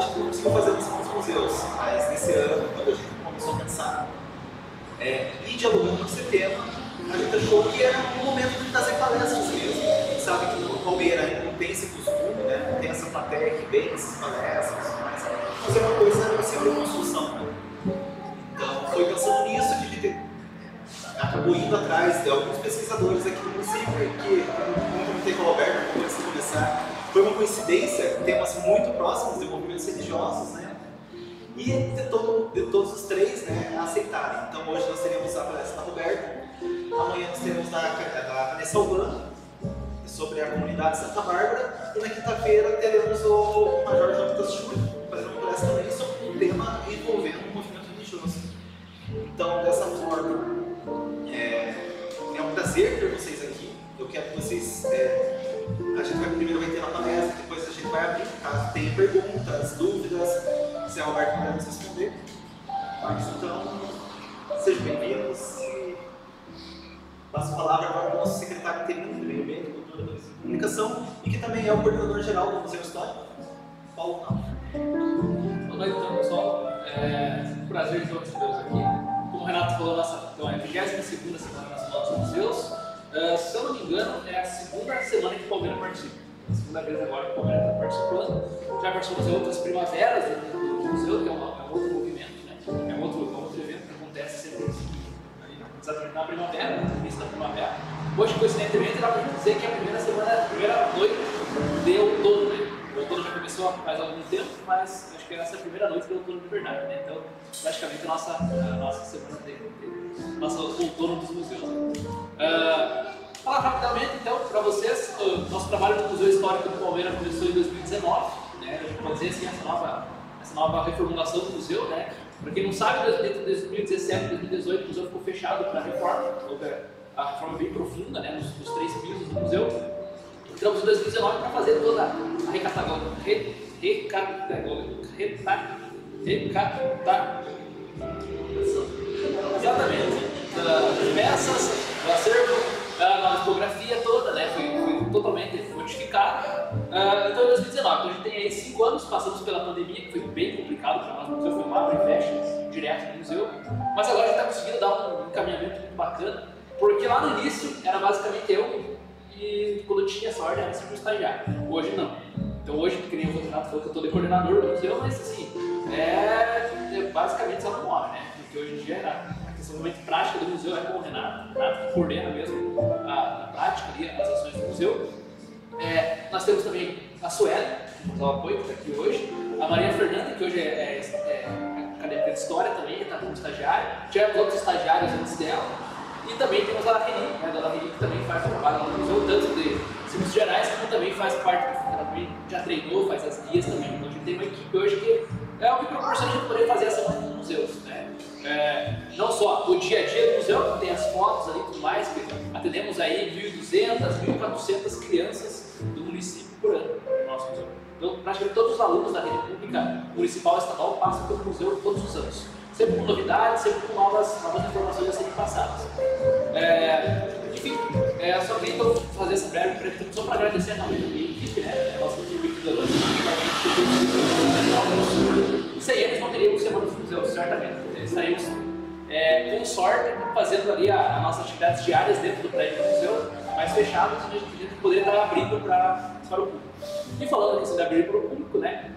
gente não conseguiu fazer isso com os museus, mas nesse ano, quando a gente começou a pensar e dialogando com esse tema, a gente achou que era um momento de fazer palestras mesmo. A gente sabe que no Palmeira ainda não tem esse costume, né? Não tem essa plateia que vem nessas palestras, mas é uma coisa que vai ser uma construção. Né? Então, foi pensando nisso que a gente acabou indo atrás de alguns pesquisadores aqui do município, que, como eu comentei com o Roberto, antes de começar, foi uma coincidência, temas muito próximos de movimentos religiosos, né? E de todos os três, né, aceitarem. Então hoje nós teremos a palestra da Roberta, amanhã nós teremos da Vanessa Urbana, sobre a comunidade de Santa Bárbara, e na quinta-feira teremos o Major Jonatas Schur, fazendo uma palestra também sobre um tema envolvendo o movimento religioso. Então, dessa forma, é um prazer ter vocês aqui. Eu quero que vocês... a gente primeiro vai ter uma palestra, depois a gente vai abrir, caso tenha perguntas, dúvidas, se a Roberta puder nos responder. Mas, então, sejam bem-vindos e passo a palavra agora para o nosso secretário interino de Meio Ambiente, Cultura, Turismo e Comunicação, e que também é o coordenador-geral do Museu Histórico, Paulo Naldo. Boa noite, então, pessoal. É um prazer de todos vocês aqui. Como o Renato falou, então, é a 22ª Semana Nacional dos Museus. Se eu não me engano, é a segunda semana que o Palmeiras participa. A segunda vez agora que o Palmeiras está participando. Já participamos de outras primaveras do museu, que é um outro movimento, né? É um outro evento que acontece sempre exatamente na primavera, no início da primavera. Hoje, coincidentemente, dá para dizer que é a primeira noite de outono, né? O outono já começou faz algum tempo, mas acho que essa é a primeira noite de outono de verdade, né? Então, praticamente a nossa semana de nosso outono dos museus. Falar rapidamente, então, para vocês, o nosso trabalho no Museu Histórico do Palmeiras começou em 2019, né? A gente pode dizer assim, essa nova reformulação do museu, né? Para quem não sabe, entre 2017 e 2018 o museu ficou fechado para a reforma, a reforma bem profunda, né? Nos 3 pisos do museu. Entramos em 2019 para fazer toda a exatamente, das peças, do acervo, a tipografia toda, né? Foi totalmente modificada. Então, em 2019, a gente tem aí 5 anos, passamos pela pandemia, que foi bem complicado para nós no museu, foi um abre e fecha direto no museu, mas agora a gente está conseguindo dar um encaminhamento muito bacana, porque lá no início era basicamente eu, e quando eu tinha essa ordem era sempre um estagiário. Hoje não. Então hoje, que nem o Renato falou que eu estou de coordenador do museu, mas assim, basicamente só não mora, né? Porque hoje em dia a questão realmente prática do museu é com o Renato que coordena mesmo a prática ali, as ações do museu. Nós temos também a Sueli, que nos dá o apoio, que está aqui hoje, a Maria Fernanda, que hoje é acadêmica de História também, está como estagiária, tivemos outros estagiários antes dela. E também temos a Reni, né? A dona Reni, que também faz o trabalho lá no museu, tanto de serviços gerais, como também faz parte, ela também já treinou, faz as guias também. Então a gente tem uma equipe hoje que é o que proporciona a gente poder fazer a semana dos museus, né? Não só o dia a dia do museu, que tem as fotos ali e tudo mais, que atendemos aí 1.200, 1.400 crianças do município por ano no nosso museu. Então praticamente todos os alunos da rede pública municipal e estadual passam pelo museu todos os anos. Sempre com novidades, sempre com novas informações a serem passadas. Enfim, só queria então fazer essa breve apresentação só para agradecer a minha equipe, né? A nossa equipe de e sem eles não teríamos Semana dos Museus, certamente. Estaríamos, com sorte, fazendo ali as nossas atividades diárias dentro do prédio do museu, mas fechados, e a gente poder estar abrindo para o público. E falando aqui sobre abrir para o público, né?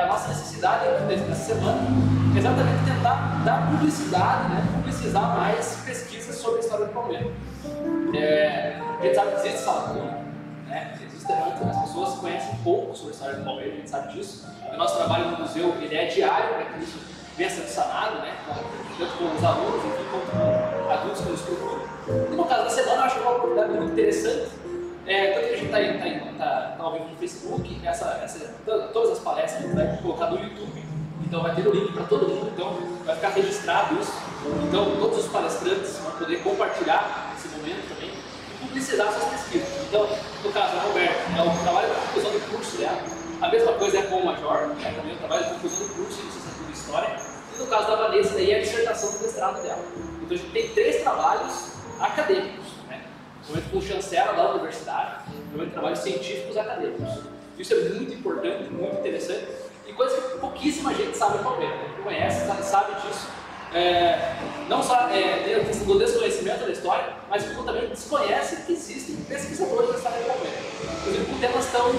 A nossa necessidade nessa semana é exatamente tentar dar publicidade, né? Publicizar mais pesquisas sobre a história do Palmeiras. A gente sabe que existe sala pública, né? Existe muito, as pessoas conhecem pouco sobre a história do Palmeiras, a gente sabe disso. O nosso trabalho no museu ele é diário para que isso venha sendo sanado, né? Tanto com os alunos, enfim, quanto com adultos que nos procuram. E no caso da semana, eu acho que é uma oportunidade muito interessante. Tanto que a gente está ao vivo no Facebook, todas as palestras a gente vai colocar no YouTube, então vai ter o link para todo mundo, então vai ficar registrado isso. Então todos os palestrantes vão poder compartilhar esse momento também e publicizar suas pesquisas. Então, no caso da Roberta, o trabalho de conclusão do curso dela, a mesma coisa é com o Major, também o trabalho de conclusão do curso de licenciatura em História, e no caso da Vanessa, daí é a dissertação do mestrado dela. Então a gente tem 3 trabalhos acadêmicos. Principalmente com chancela da universidade, principalmente trabalhos científicos acadêmicos. Isso é muito importante, muito interessante. E coisa que pouquíssima gente sabe em Palmeira, né? Conhece, sabe disso. Não só tem a questão do desconhecimento da história, mas como também desconhece que existem pesquisadores da história de Palmeira, inclusive com temas tão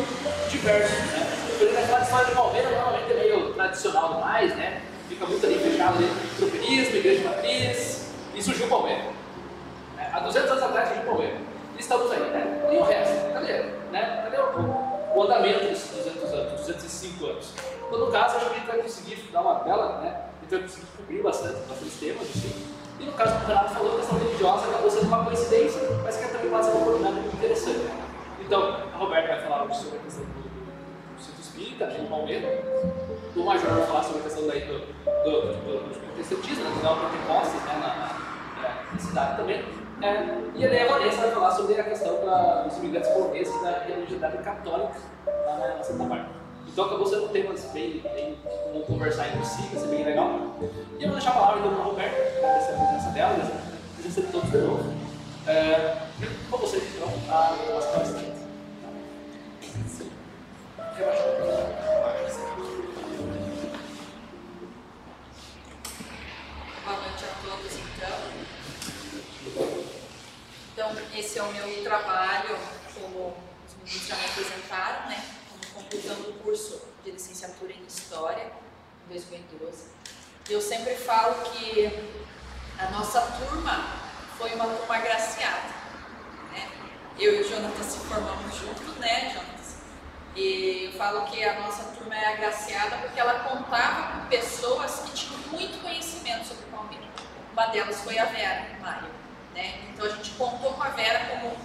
diversos, né? Porque aquela história de Palmeira normalmente é meio tradicional demais, né? Fica muito ali fechado ali, tropenismo, igreja matriz, e surgiu Palmeira. Há 200 anos atrás surgiu Palmeira. E estamos aí, né? E o resto? Cadê? Né? Cadê o andamento desses 200 anos, 205 anos? Então, no caso, acho que a gente vai conseguir dar uma bela, né? A gente vai conseguir cobrir bastante temas, assim. E no caso que o Renato falou, a questão religiosa acabou sendo uma coincidência, mas que também pode ser uma oportunidade muito interessante. Então, a Roberta vai falar hoje sobre a questão do centro espírita, em Palmeira. O Major vai falar sobre a questão daí do protestantismo, né? Do Pentecostes, né? Na cidade também. E a Vanessa vai falar sobre a questão dos imigrantes poloneses da religiosidade católica lá na Santa Bárbara. Então acabou sendo temas bem como conversar entre si, vai ser bem legal. E eu vou deixar a palavra então para a Roberta, agradecer a presença dela, agradecer a todos de novo. Com vocês então, as palestrantes. Boa noite a todos então. Então, esse é o meu trabalho, como os meninos já me apresentaram, né? Completando o curso de licenciatura em História, em 2012. Eu sempre falo que a nossa turma foi uma turma agraciada, né? Eu e o Jonathan se formamos juntos, né, Jonathan? E eu falo que a nossa turma é agraciada porque ela contava com pessoas que tinham muito conhecimento sobre Palmeira. Uma delas foi a Vera Maia, né? Então a gente contou com a Vera como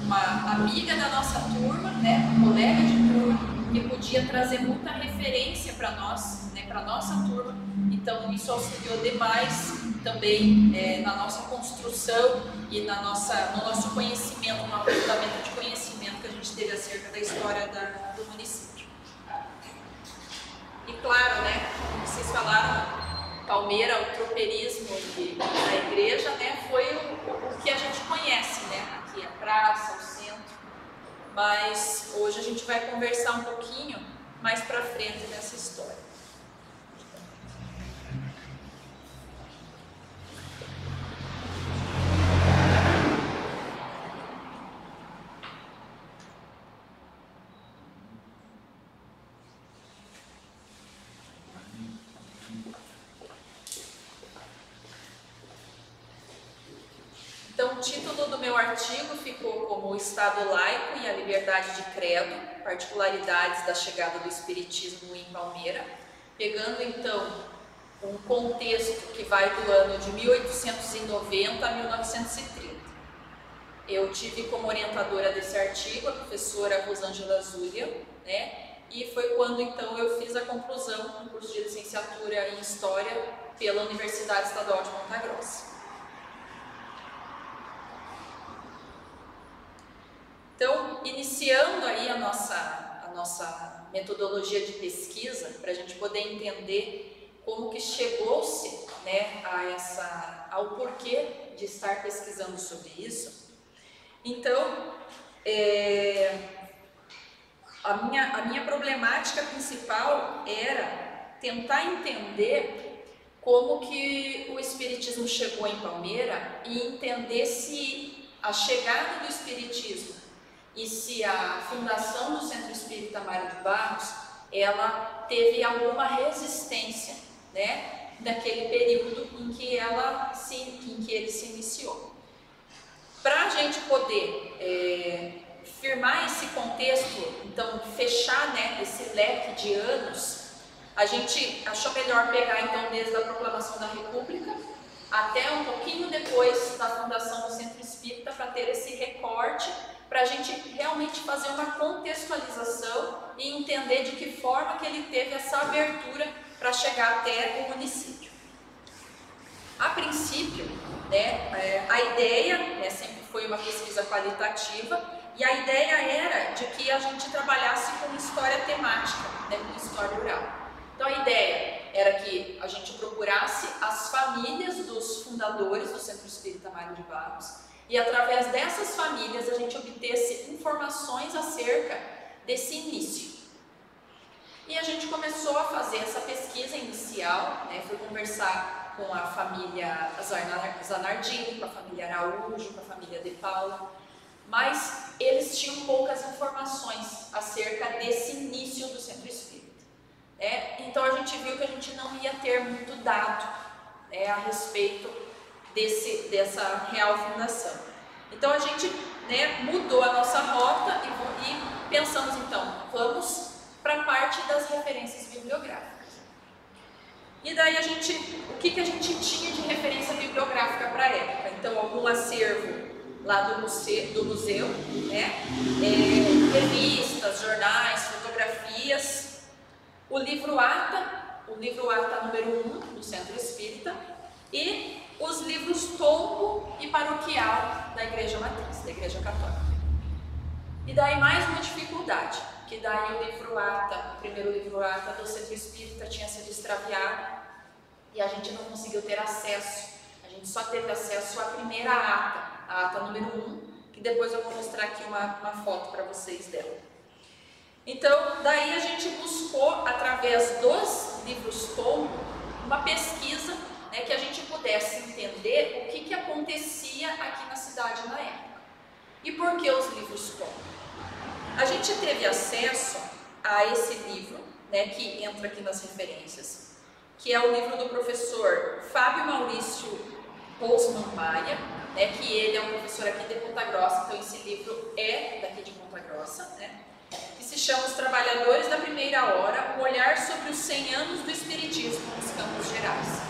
uma amiga da nossa turma, né, uma colega de turma, que podia trazer muita referência para nós, né, para a nossa turma. Então isso auxiliou demais também na nossa construção e no nosso conhecimento, no aprofundamento de conhecimento que a gente teve acerca da história do município. E claro, né, como vocês falaram, Palmeira, o tropeirismo da igreja, né, foi o que a gente conhece, né, aqui a praça, o centro. Mas hoje a gente vai conversar um pouquinho mais para frente dessa história. Então, o título do meu artigo ficou como O Estado Laico e a Liberdade de Credo, particularidades da chegada do Espiritismo em Palmeira, pegando então um contexto que vai do ano de 1890 a 1930. Eu tive como orientadora desse artigo a professora Rosângela Zúlia, né? E foi quando então eu fiz a conclusão do curso de licenciatura em História pela Universidade Estadual de Ponta Grossa. Então, iniciando aí a nossa metodologia de pesquisa, para a gente poder entender como que chegou-se, né, ao porquê de estar pesquisando sobre isso. Então, a minha problemática principal era tentar entender como que o Espiritismo chegou em Palmeira e entender se a chegada do Espiritismo e se a fundação do Centro Espírita Mário de Barros, ela teve alguma resistência, né, daquele período em que ele se iniciou. Para a gente poder firmar esse contexto, então fechar, né, esse leque de anos, a gente achou melhor pegar então desde a proclamação da República até um pouquinho depois da fundação do Centro Espírita, para ter esse recorte, para a gente realmente fazer uma contextualização e entender de que forma que ele teve essa abertura para chegar até o município. A princípio, né, a ideia, né, sempre foi uma pesquisa qualitativa, e a ideia era de que a gente trabalhasse com história temática, né, com história oral. Então a ideia era que a gente procurasse as famílias dos fundadores do Centro Espírita Mário de Barros, e através dessas famílias a gente obtesse informações acerca desse início. E a gente começou a fazer essa pesquisa inicial, né? Fui conversar com a família Zanardini, com a família Araújo, com a família De Paula, mas eles tinham poucas informações acerca desse início do Centro Espírita. Então a gente viu que a gente não ia ter muito dado a respeito dessa real fundação. Então a gente mudou a nossa rota e pensamos então, vamos para a parte das referências bibliográficas. E daí o que a gente tinha de referência bibliográfica para a época? Então algum acervo lá do museu, revistas, jornais, fotografias, o livro Ata número 1 do Centro Espírita e os livros Tombo e Paroquial da Igreja Matriz, da Igreja Católica. E daí mais uma dificuldade, que daí o livro Ata, o primeiro livro Ata do Centro Espírita tinha sido extraviado e a gente não conseguiu ter acesso, a gente só teve acesso à primeira ata, a ata número 1, que depois eu vou mostrar aqui uma foto para vocês dela. Então, daí a gente buscou, através dos livros Tombo, uma pesquisa que a gente pudesse entender o que acontecia aqui na cidade na época. E por que os livros Tombo? A gente teve acesso a esse livro, que entra aqui nas referências, que é o livro do professor Fábio Maurício Rosman Maia, que ele é um professor aqui de Ponta Grossa, então esse livro é daqui de Ponta Grossa, que se chama Os Trabalhadores da Primeira Hora, um olhar sobre os 100 anos do Espiritismo nos Campos Gerais.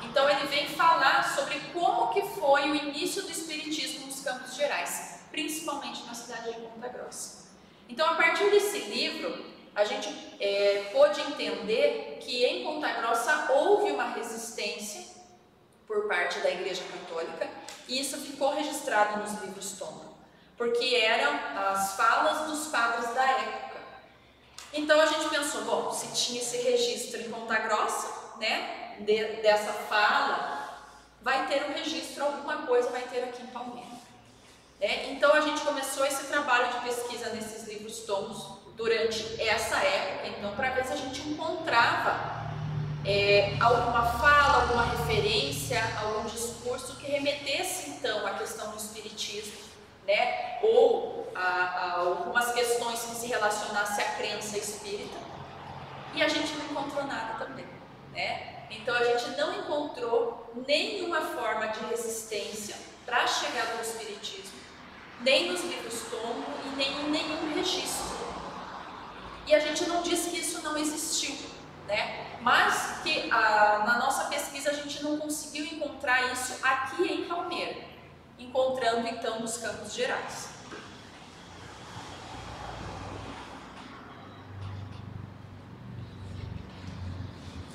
Então ele vem falar sobre como que foi o início do Espiritismo nos Campos Gerais, principalmente na cidade de Ponta Grossa. Então, a partir desse livro, a gente pôde entender que em Ponta Grossa houve uma resistência por parte da Igreja Católica e isso ficou registrado nos livros Tombo, porque eram as falas dos padres da época. Então, a gente pensou, bom, se tinha esse registro em Ponta Grossa, dessa fala, vai ter um registro, alguma coisa vai ter aqui em Palmeira. Então a gente começou esse trabalho de pesquisa nesses livros Tombos durante essa época, então para ver se a gente encontrava alguma fala, alguma referência, algum discurso que remetesse então à questão do espiritismo, ou a algumas questões que se relacionassem à crença espírita, e a gente não encontrou nada também, Então a gente não encontrou nenhuma forma de resistência para a chegada do espiritismo, nem nos livros Tombo e nem em nenhum registro. E a gente não diz que isso não existiu, mas que na nossa pesquisa a gente não conseguiu encontrar isso aqui em Palmeira, encontrando então nos Campos Gerais.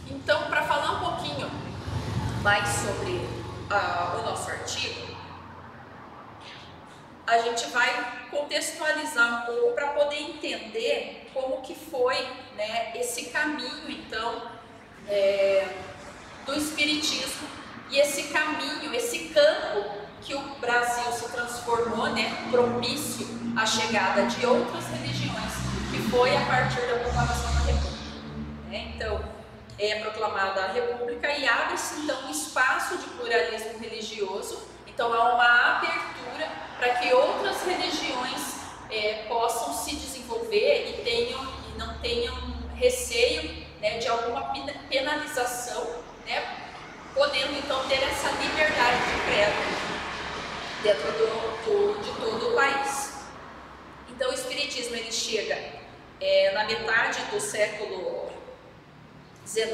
Então, para falar um pouquinho mais sobre o nosso artigo, a gente vai contextualizar um pouco para poder entender como que foi esse caminho, então, do Espiritismo e esse caminho, esse campo que o Brasil se transformou, propício à chegada de outras religiões, que foi a partir da proclamação da República. Então, é proclamada a República e abre-se, então, um espaço de pluralismo religioso. Então há uma abertura para que outras religiões possam se desenvolver e não tenham receio de alguma penalização, podendo então ter essa liberdade de credo dentro de todo o país. Então o Espiritismo ele chega na metade do século XIX,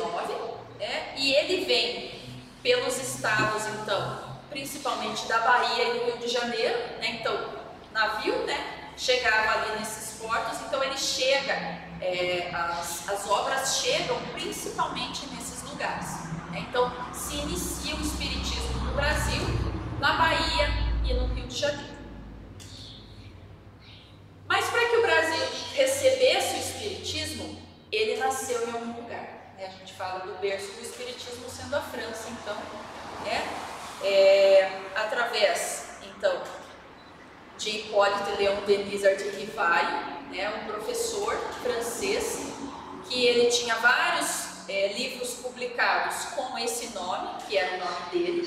e ele vem pelos estados então principalmente da Bahia e do Rio de Janeiro, então navio, chegava ali nesses portos, então ele chega, as obras chegam principalmente nesses lugares, então se inicia o Espiritismo no Brasil, na Bahia e no Rio de Janeiro. Mas para que o Brasil recebesse o Espiritismo, ele nasceu em algum lugar, a gente fala do berço do Espiritismo sendo a França, então, através, então, de Hippolyte Léon Denis Artigues-Vaille, um professor francês que ele tinha vários livros publicados com esse nome, que era o nome dele.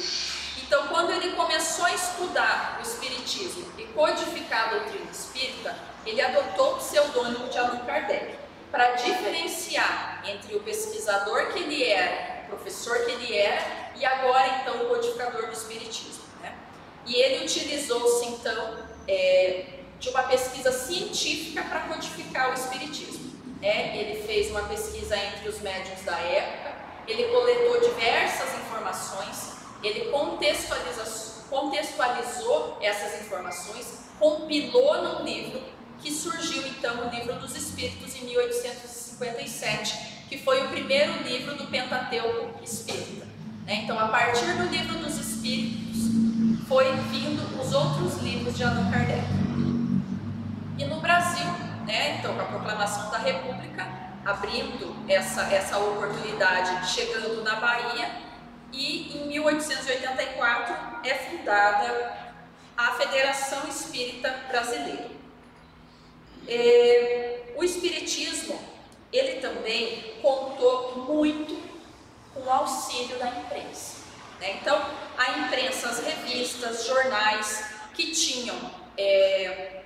Então, quando ele começou a estudar o Espiritismo e codificar a doutrina espírita, ele adotou o pseudônimo de Allan Kardec, para diferenciar entre o pesquisador que ele era, o professor que ele era, e agora, então, o codificador do Espiritismo, né? E ele utilizou-se, então, de uma pesquisa científica para codificar o Espiritismo. Ele fez uma pesquisa entre os médiuns da época, ele coletou diversas informações, ele contextualizou essas informações, compilou num livro, que surgiu então o Livro dos Espíritos em 1857, que foi o primeiro livro do Pentateuco Espírita. Então, a partir do Livro dos Espíritos, foi vindo os outros livros de Allan Kardec. E no Brasil, então, com a proclamação da República, abrindo essa oportunidade, chegando na Bahia, e em 1884 é fundada a Federação Espírita Brasileira. O Espiritismo, ele também contou muito com o auxílio da imprensa, né? Então, a imprensa, as revistas, jornais que tinham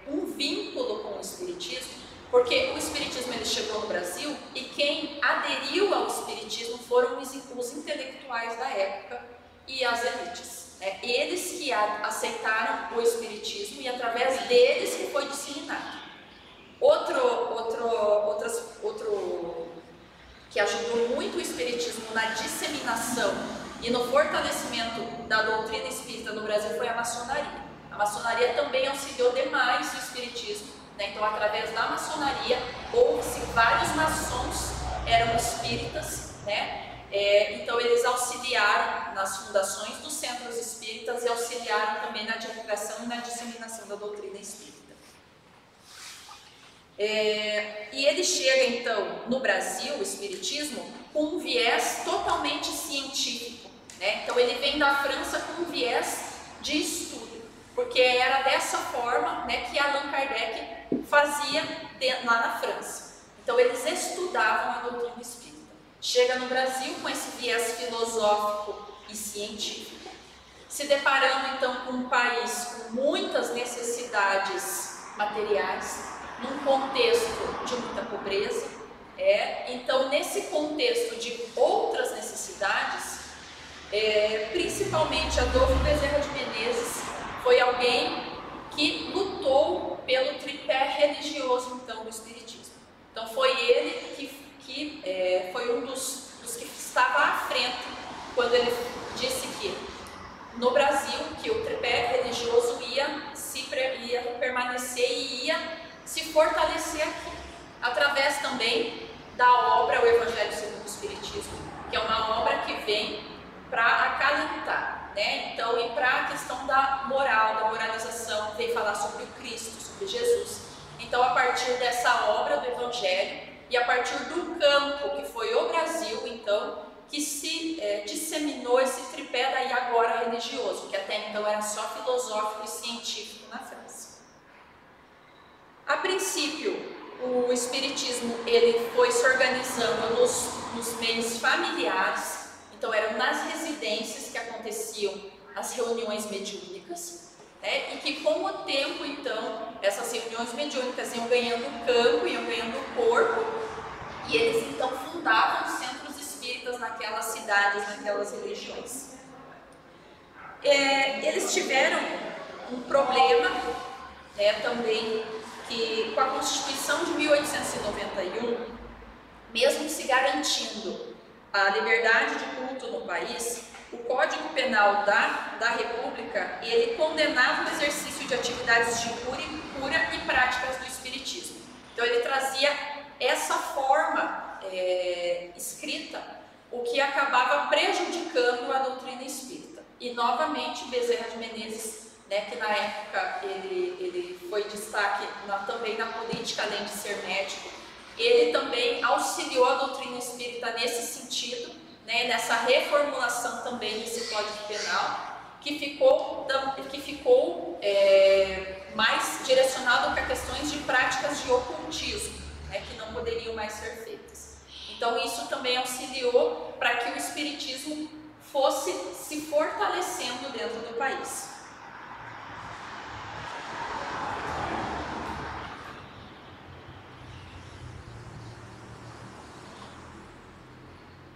um vínculo com o Espiritismo, porque o Espiritismo ele chegou no Brasil e quem aderiu ao Espiritismo foram os intelectuais da época e as elites, né? Eles que aceitaram o Espiritismo e através deles que foi disseminado. Outro que ajudou muito o Espiritismo na disseminação e no fortalecimento da doutrina espírita no Brasil foi a maçonaria. A maçonaria também auxiliou demais o Espiritismo, né? Então, através da maçonaria, houve-se vários maçons, eram espíritas, né? Então, eles auxiliaram nas fundações dos centros espíritas e auxiliaram também na divulgação e na disseminação da doutrina espírita. E ele chega então no Brasil, o Espiritismo, com um viés totalmente científico, né? Então ele vem da França com um viés de estudo, porque era dessa forma, né, que Allan Kardec fazia lá na França. Então eles estudavam a doutrina espírita. Chega no Brasil com esse viés filosófico e científico, se deparando então com um país com muitas necessidades materiais, num contexto de muita pobreza, então nesse contexto de outras necessidades, principalmente Adolfo Bezerra de Menezes foi alguém que lutou pelo tripé religioso então do Espiritismo. Então foi ele que foi um dos que estava à frente quando ele disse que no Brasil que o tripé religioso ia permanecer e ia se fortalecer aqui, através também da obra O Evangelho segundo o Espiritismo, que é uma obra que vem para acalentar, né? Então, e para a questão da moral, da moralização, vem falar sobre o Cristo, sobre Jesus. Então, a partir dessa obra do Evangelho e a partir do campo que foi o Brasil, então, que se disseminou esse tripé daí agora religioso, que até então era só filosófico e científico na França. A princípio, o Espiritismo ele foi se organizando nos meios familiares, então eram nas residências que aconteciam as reuniões mediúnicas, né? E que com o tempo, então, essas reuniões mediúnicas iam ganhando campo, iam ganhando corpo, e eles então fundavam centros espíritas naquelas cidades, naquelas regiões. Eles tiveram um problema, né, também, que com a Constituição de 1891, mesmo se garantindo a liberdade de culto no país, o Código Penal da República, ele condenava o exercício de atividades de cura e práticas do Espiritismo. Então ele trazia essa forma escrita, o que acabava prejudicando a doutrina espírita. E novamente Bezerra de Menezes, né, que na época ele foi destaque também na política, além de ser médico, ele também auxiliou a doutrina espírita nesse sentido, né, nessa reformulação também desse Código Penal, que ficou mais direcionado para questões de práticas de ocultismo, né, que não poderiam mais ser feitas. Então isso também auxiliou para que o espiritismo fosse se fortalecendo dentro do país.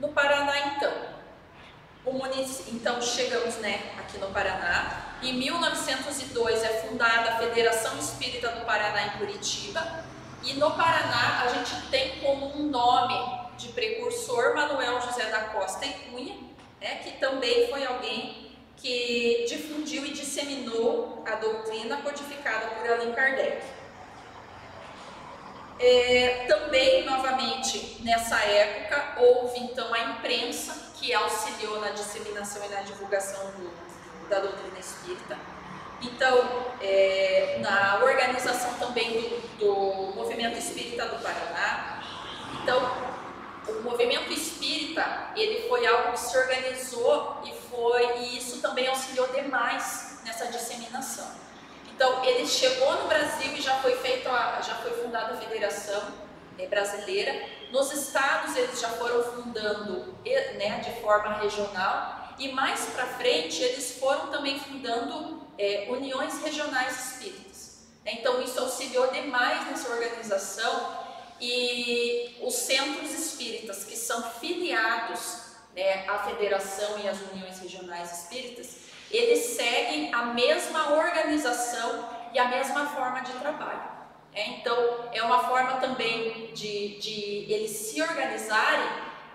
No Paraná, então, chegamos, né, aqui no Paraná. Em 1902 é fundada a Federação Espírita do Paraná em Curitiba. E no Paraná a gente tem como um nome de precursor Manuel José da Costa e Cunha, né, que também foi alguém que difundiu e disseminou a doutrina codificada por Allan Kardec. Também, novamente, nessa época, houve então a imprensa, que auxiliou na disseminação e na divulgação da doutrina espírita. Então, na organização também do Movimento Espírita do Paraná. Então, o movimento espírita, ele foi algo que se organizou e isso também auxiliou demais nessa disseminação. Então, ele chegou no Brasil e já foi fundada a Federação Brasileira. Nos estados, eles já foram fundando, né, de forma regional, e mais para frente, eles foram também fundando uniões regionais espíritas. Então, isso auxiliou demais nessa organização, e os centros espíritas que são filiados, né, à Federação e às uniões regionais espíritas, eles seguem a mesma organização e a mesma forma de trabalho. Então, é uma forma também de eles se organizarem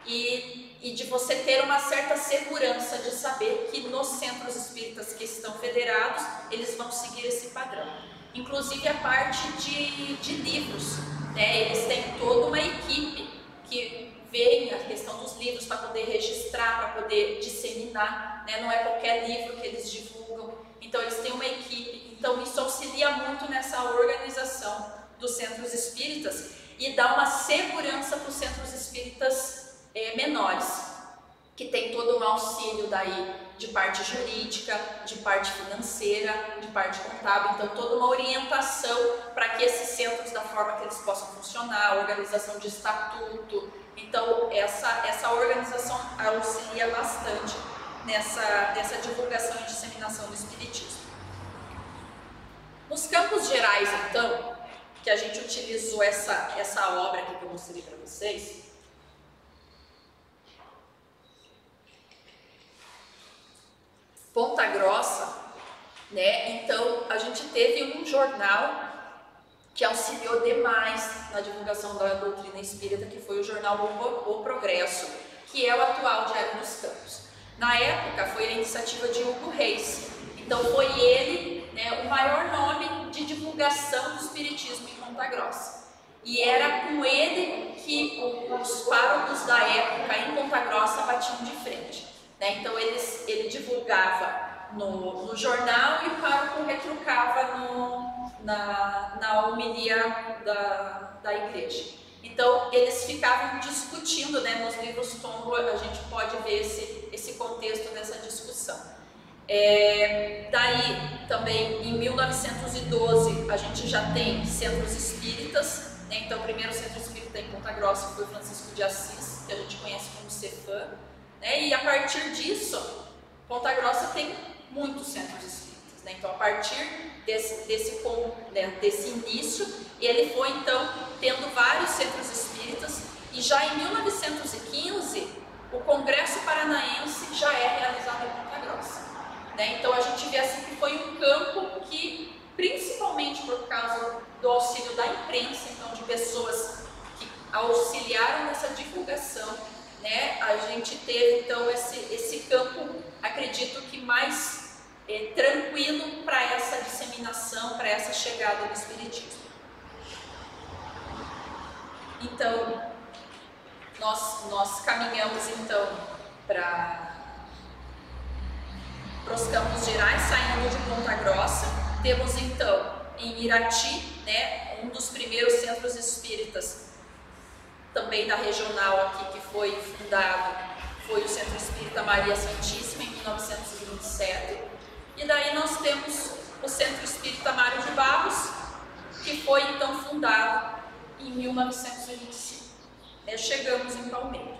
e de você ter uma certa segurança de saber que nos centros espíritas que estão federados, eles vão seguir esse padrão. Inclusive a parte de livros, né? Eles têm toda uma equipe que vê a questão dos livros para poder registrar, para poder disseminar, né? Não é qualquer livro que eles divulgam, então eles têm uma equipe. Então isso auxilia muito nessa organização dos centros espíritas e dá uma segurança para os centros espíritas menores, que tem todo um auxílio daí de parte jurídica, de parte financeira, de parte contábil, então toda uma orientação para que esses centros, da forma que eles possam funcionar, organização de estatuto. Então essa organização auxilia bastante nessa divulgação e disseminação do espiritismo. Nos campos gerais, então, que a gente utilizou essa obra aqui que eu mostrei para vocês, Ponta Grossa, né? Então a gente teve um jornal que auxiliou demais na divulgação da doutrina espírita, que foi o jornal O Progresso, que é o atual Diário dos Campos. Na época foi a iniciativa de Hugo Reis, então foi ele, né, o maior nome de divulgação do espiritismo em Ponta Grossa. E era com ele que os párocos da época em Ponta Grossa batiam de frente. Então ele divulgava no jornal e o pároco retrucava na homilia da igreja. Então eles ficavam discutindo, né, nos livros Tombo a gente pode ver esse contexto dessa discussão. Daí também em 1912 a gente já tem centros espíritas, né? Então o primeiro centro espírita em Ponta Grossa foi Francisco de Assis, que a gente conhece como Cefam. E a partir disso, Ponta Grossa tem muitos centros espíritas, né? Então, a partir desse início, ele foi então tendo vários centros espíritas, e já em 1915, o Congresso Paranaense já é realizado em Ponta Grossa, né? Então, a gente vê assim que foi um campo que, principalmente por causa do auxílio da imprensa, então de pessoas que auxiliaram nessa divulgação, né, a gente teve então esse campo, acredito que mais tranquilo para essa disseminação, para essa chegada do espiritismo. Então, nós caminhamos então para os campos gerais, saindo de Ponta Grossa. Temos então em Irati, né, um dos primeiros centros espíritas também da regional aqui, que foi fundado, foi o Centro Espírita Maria Santíssima, em 1927. E daí nós temos o Centro Espírita Mário de Barros, que foi então fundado em 1925. chegamos em Palmeira.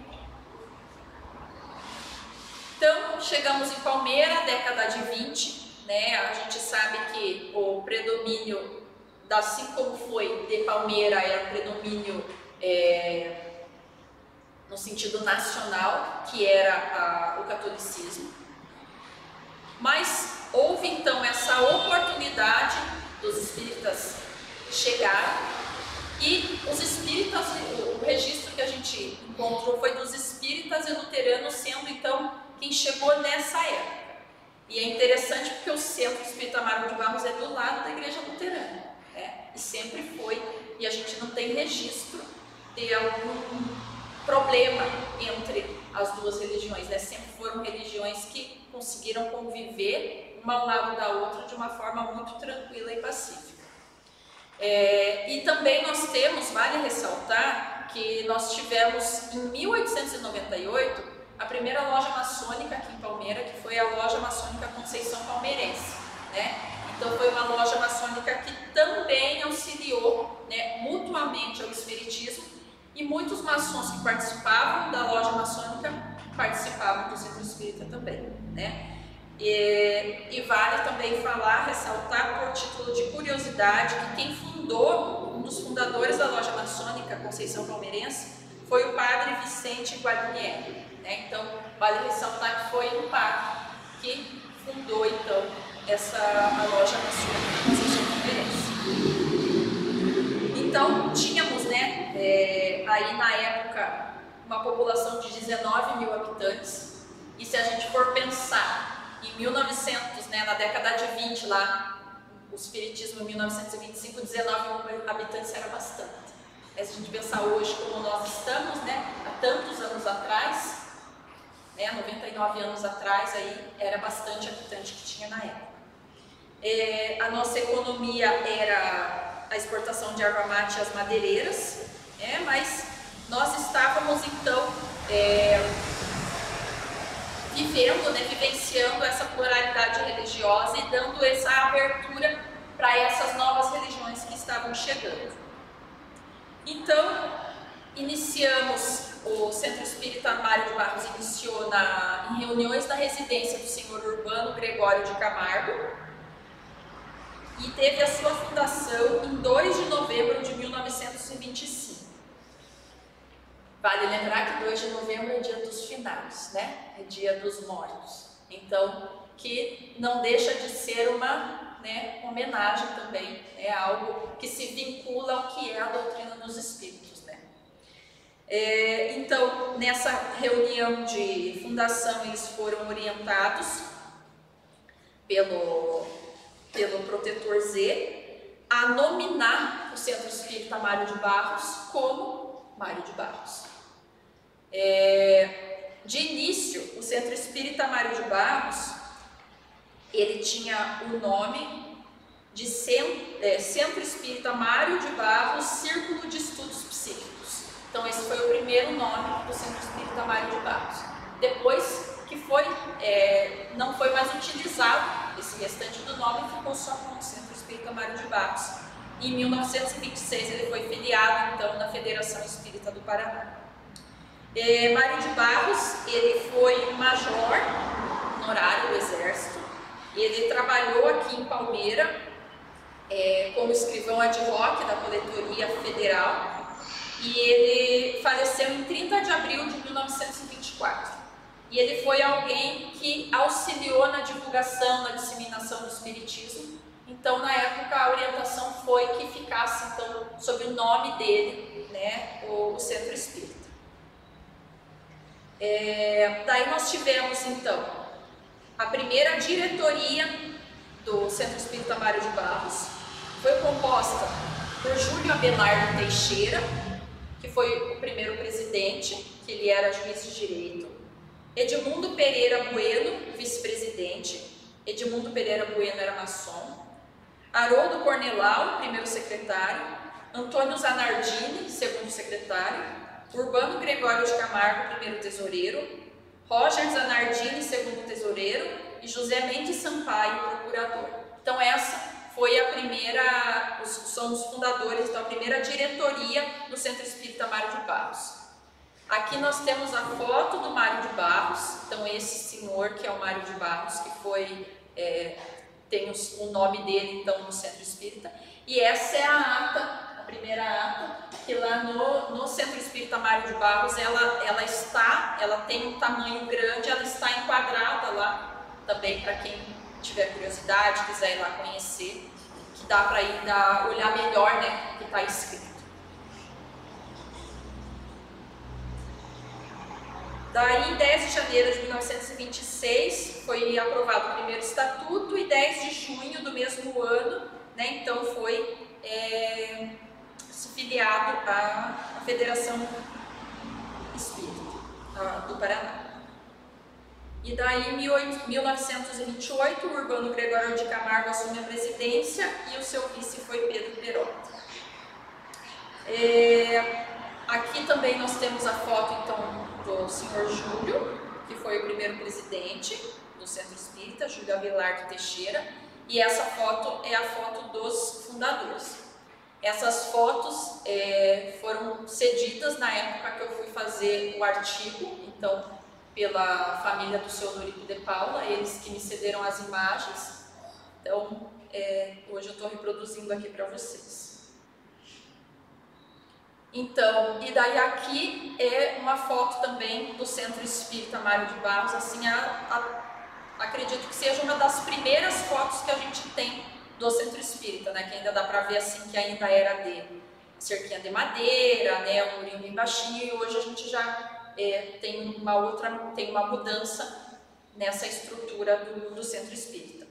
Então, chegamos em Palmeira, década de 20, né? A gente sabe que o predomínio, assim como foi de Palmeira, era o predomínio no sentido nacional, que era o catolicismo. Mas houve então essa oportunidade dos espíritas chegarem, e os espíritas, o registro que a gente encontrou foi dos espíritas e luteranos sendo então quem chegou nessa época. E é interessante porque o Centro Espírita Mário de Barros é do lado da Igreja Luterana, né? E sempre foi, e a gente não tem registro de algum problema entre as duas religiões, né? Sempre foram religiões que conseguiram conviver uma ao lado da outra de uma forma muito tranquila e pacífica. E também nós temos, vale ressaltar, que nós tivemos em 1898 a primeira loja maçônica aqui em Palmeira, que foi a Loja Maçônica Conceição Palmeirense, né? Então foi uma loja maçônica que também auxiliou, né, mutuamente ao espiritismo, e muitos maçons que participavam da loja maçônica participavam do Centro Espírita também, né? E vale também falar, ressaltar por título de curiosidade, que quem fundou, um dos fundadores da loja maçônica Conceição Palmeirense, foi o padre Vicente Guarnieri, né? Então vale ressaltar que foi um padre que fundou então a loja maçônica Conceição Palmeirense. Então tínhamos, né, aí na época uma população de 19 mil habitantes, e se a gente for pensar em 1900, né, na década de 20 lá, o espiritismo em 1925, 19 mil habitantes era bastante. Se a gente pensar hoje como nós estamos, né, há tantos anos atrás, né, 99 anos atrás, aí era bastante habitante que tinha na época. A nossa economia era a exportação de erva mate e as madeireiras, né, mas nós estávamos então vivendo, né, vivenciando essa pluralidade religiosa e dando essa abertura para essas novas religiões que estavam chegando. Então, iniciamos, o Centro Espírita Mário de Barros iniciou em reuniões na residência do senhor Urbano Gregório de Camargo, e teve a sua fundação em 2 de novembro de 1925. Vale lembrar que 2 de novembro é dia dos finados, né? É dia dos mortos. Então, que não deixa de ser uma, né, homenagem também, é algo que se vincula ao que é a doutrina dos espíritos, né? Então, nessa reunião de fundação, eles foram orientados pelo protetor Z a nominar o Centro Espírita Mário de Barros como Mário de Barros. De início, o Centro Espírita Mário de Barros, ele tinha o nome de Centro Espírita Mário de Barros Círculo de Estudos Psíquicos. Então esse foi o primeiro nome do Centro Espírita Mário de Barros. Depois que não foi mais utilizado, esse restante do nome ficou só com o Centro Espírita Mário de Barros. Em 1926 ele foi filiado então na Federação Espírita do Paraná. Mário de Barros, ele foi major honorário do Exército, ele trabalhou aqui em Palmeira como escrivão ad hoc da Coletoria Federal, e ele faleceu em 30 de abril de 1924. E ele foi alguém que auxiliou na divulgação, na disseminação do espiritismo. Então, na época, a orientação foi que ficasse então sob o nome dele, né, o Centro Espírita. Daí nós tivemos então a primeira diretoria do Centro Espírita Mário de Barros. Foi composta por Júlio Abelardo Teixeira, que foi o primeiro presidente, que ele era juiz de direito, Edmundo Pereira Bueno, vice-presidente, Edmundo Pereira Bueno era maçom, Haroldo Cornelau, primeiro secretário, Antônio Zanardini, segundo secretário, Urbano Gregório de Camargo, primeiro tesoureiro, Roger Zanardini, segundo tesoureiro, e José Mendes Sampaio, procurador. Então essa foi a primeira, são os fundadores da primeira diretoria do Centro Espírita Mário de Barros. Aqui nós temos a foto do Mário de Barros. Então esse senhor que é o Mário de Barros, que foi, tem o nome dele então no Centro Espírita. E essa é a ata, a primeira ata, que lá no Centro Espírita Mário de Barros, ela tem um tamanho grande, ela está enquadrada lá também para quem tiver curiosidade, quiser ir lá conhecer, que dá para ir olhar melhor, né, o que está escrito. Daí, em 10 de janeiro de 1926, foi aprovado o primeiro estatuto e 10 de junho do mesmo ano, né, então foi filiado à Federação Espírita do Paraná. E daí, em 1928, o Urbano Gregório de Camargo assume a presidência e o seu vice foi Pedro Perota. Aqui também nós temos a foto, então, do senhor Júlio, que foi o primeiro presidente do Centro Espírita, Júlio Abelardo Teixeira, e essa foto é a foto dos fundadores. Essas fotos foram cedidas na época que eu fui fazer o artigo, então, pela família do seu Eudorico de Paula, eles que me cederam as imagens. Então, hoje eu estou reproduzindo aqui para vocês. Então, e daí aqui é uma foto também do Centro Espírita Mário de Barros, assim, acredito que seja uma das primeiras fotos que a gente tem do Centro Espírita, né, que ainda dá para ver assim que ainda era de cerquinha de madeira, né, um murinho bem baixinho, e hoje a gente já tem uma mudança nessa estrutura do Centro Espírita.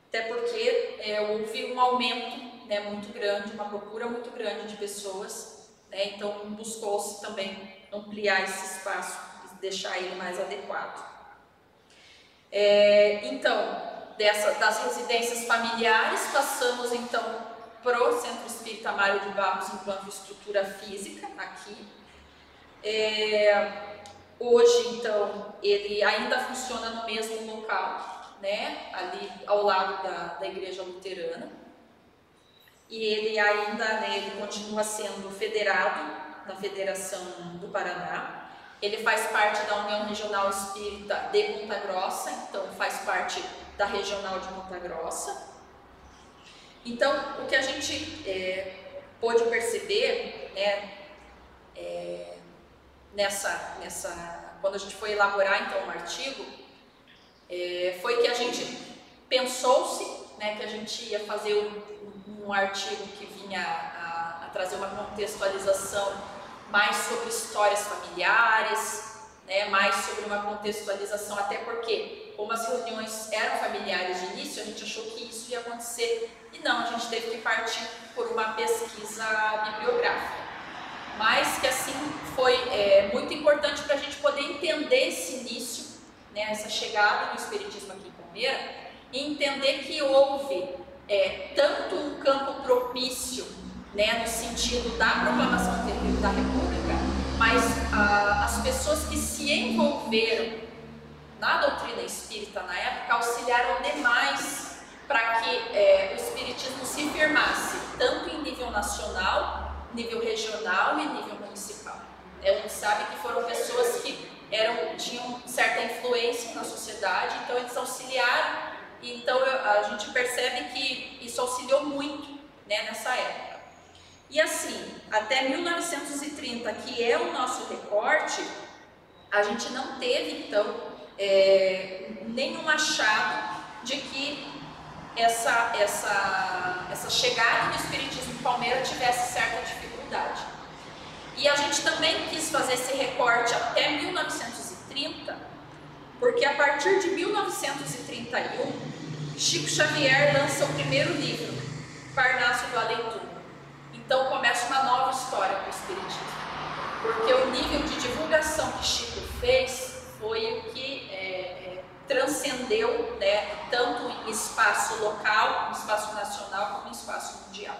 Até porque houve um aumento, né, muito grande, uma procura muito grande de pessoas. Então, buscou-se também ampliar esse espaço e deixar ele mais adequado. Então, das residências familiares, passamos então para o Centro Espírita Mário de Barros enquanto estrutura física, aqui. Hoje, então, ele ainda funciona no mesmo local, né, ali ao lado da Igreja Luterana. E ele ainda, né, ele continua sendo federado na Federação do Paraná. Ele faz parte da União Regional Espírita de Ponta Grossa, então faz parte da Regional de Ponta Grossa. Então, o que a gente pôde perceber, né, quando a gente foi elaborar então o artigo, foi que a gente pensou-se, né, que a gente ia fazer um artigo que vinha a trazer uma contextualização mais sobre histórias familiares, né, mais sobre uma contextualização, até porque, como as reuniões eram familiares de início, a gente achou que isso ia acontecer, e não, a gente teve que partir por uma pesquisa bibliográfica. Mas que assim foi muito importante para a gente poder entender esse início, né, essa chegada do Espiritismo aqui em Palmeira, e entender que houve tanto um campo propício, né, no sentido da proclamação da República, mas as pessoas que se envolveram na doutrina espírita na época auxiliaram demais para que o espiritismo se firmasse, tanto em nível nacional, nível regional e nível municipal. A gente sabe que foram pessoas que tinham certa influência na sociedade, então eles auxiliaram. Então a gente percebe que isso auxiliou muito, né, nessa época. E assim, até 1930, que é o nosso recorte, a gente não teve então nenhum achado de que essa chegada do Espiritismo em Palmeira tivesse certa dificuldade. E a gente também quis fazer esse recorte até 1930, porque a partir de 1931, Chico Xavier lança o primeiro livro, Parnaso do Além-Túmulo. Então começa uma nova história para o Espiritismo, porque o nível de divulgação que Chico fez foi o que transcendeu, né, tanto em espaço local, em espaço nacional, como em espaço mundial.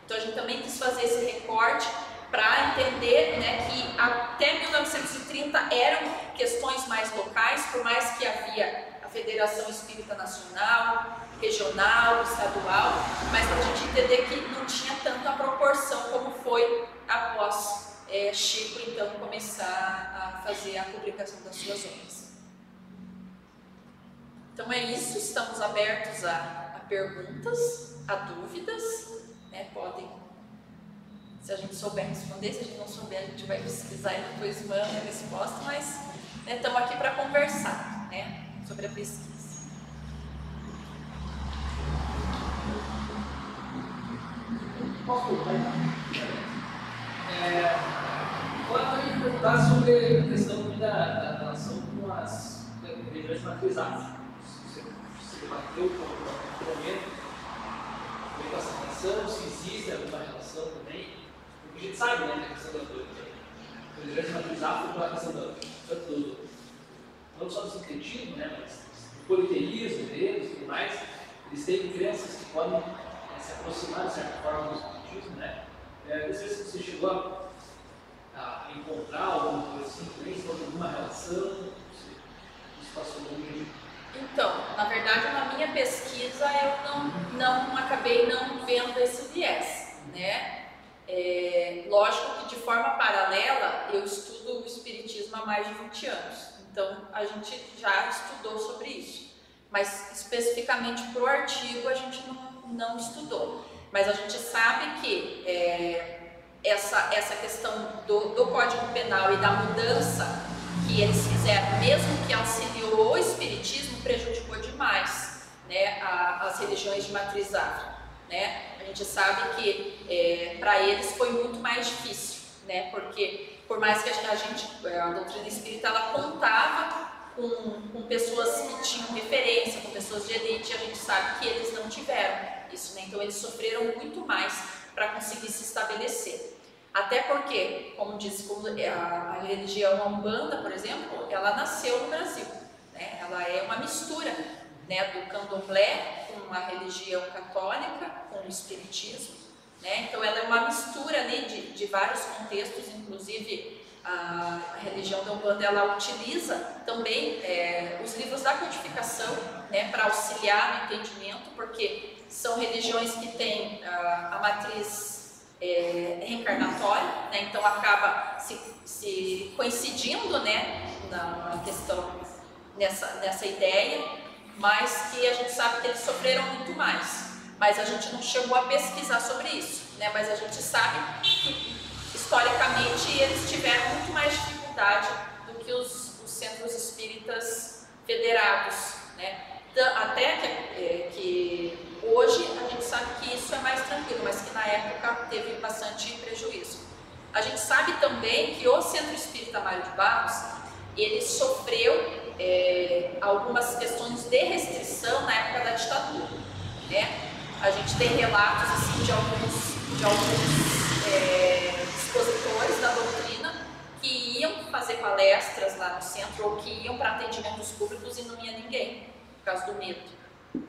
Então a gente também quis fazer esse recorte para entender, né, que até 1930 eram questões mais locais, por mais que havia a Federação Espírita Nacional, regional, estadual, mas para a gente entender que não tinha tanta proporção como foi após Chico então começar a fazer a publicação das suas obras. Então é isso, estamos abertos a perguntas, a dúvidas, né? Podem, se a gente souber responder, se a gente não souber, a gente vai pesquisar e depois manda a resposta, mas estamos aqui para conversar, né, sobre a pesquisa. Posso perguntar? Agora eu ia perguntar sobre a questão da relação com as religiões matrizadas. Você debateu com o momento com essa relação, se existe alguma relação também. Porque a gente sabe, né, a questão da religiões matrizadas com a questão não só do sincretismo, né, mas do politeísmo deles e tudo mais. Eles têm crenças que podem se aproximar de certa forma do sincretismo, né? Não sei se você chegou a encontrar alguma coisa assim, se houve alguma relação, se passou longe. Então, na verdade, na minha pesquisa eu não acabei não vendo esse viés, né? Lógico que de forma paralela eu estudo o espiritismo há mais de 20 anos, então a gente já estudou sobre isso, mas especificamente para o artigo a gente não estudou, mas a gente sabe que essa questão do Código Penal e da mudança que eles fizeram, mesmo que auxiliou o espiritismo, prejudicou demais, né, as religiões de matriz afro, né? A gente sabe que para eles foi muito mais difícil, né? Porque por mais que a doutrina espírita ela contava com pessoas que tinham referência, com pessoas de elite, a gente sabe que eles não tiveram isso, né? Então eles sofreram muito mais para conseguir se estabelecer. Até porque, como disse, a religião Umbanda, por exemplo, ela nasceu no Brasil, né? Ela é uma mistura, né, do candomblé com a religião católica, com o espiritismo, né? Então ela é uma mistura ali de vários contextos, inclusive a religião da Umbanda ela utiliza também os livros da codificação, né, para auxiliar no entendimento, porque são religiões que têm a matriz reencarnatória, né, então acaba se coincidindo, né, na questão, nessa ideia, mas que a gente sabe que eles sofreram muito mais, mas a gente não chegou a pesquisar sobre isso, né, mas a gente sabe que historicamente eles tiveram muito mais dificuldade do que os centros espíritas federados, né? Até que hoje a gente sabe que isso é mais tranquilo, mas que na época teve bastante prejuízo. A gente sabe também que o Centro Espírita Mário de Barros, ele sofreu algumas questões de restrição na época da ditadura, né? A gente tem relatos assim, de alguns expositores da doutrina que iam fazer palestras lá no centro ou que iam para atendimentos públicos e não ia ninguém, por causa do medo,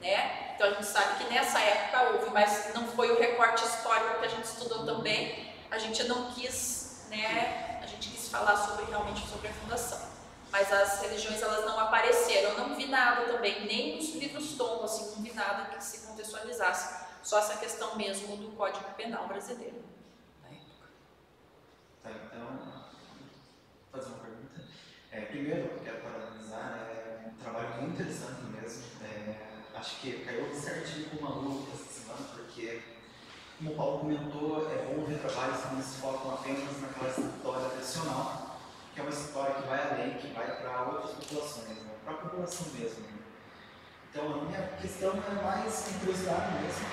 né? Então a gente sabe que nessa época houve, mas não foi o recorte histórico que a gente estudou também, a gente não quis, né? A gente quis falar realmente sobre a fundação, mas as religiões elas não apareceram, eu não vi nada também, nem nos livros tombos, assim, não vi nada que se contextualizasse, só essa questão mesmo do Código Penal brasileiro. Tá, então, vou fazer uma pergunta. Primeiro, eu quero parabenizar, é um trabalho muito interessante mesmo. Acho que caiu certinho com uma luta essa semana, porque, como o Paulo comentou, é bom ver trabalhos que não se focam apenas naquela história tradicional, que é uma história que vai além, que vai para outras populações, né? Para a população mesmo. Né? Então, a minha questão é mais curiosidade mesmo.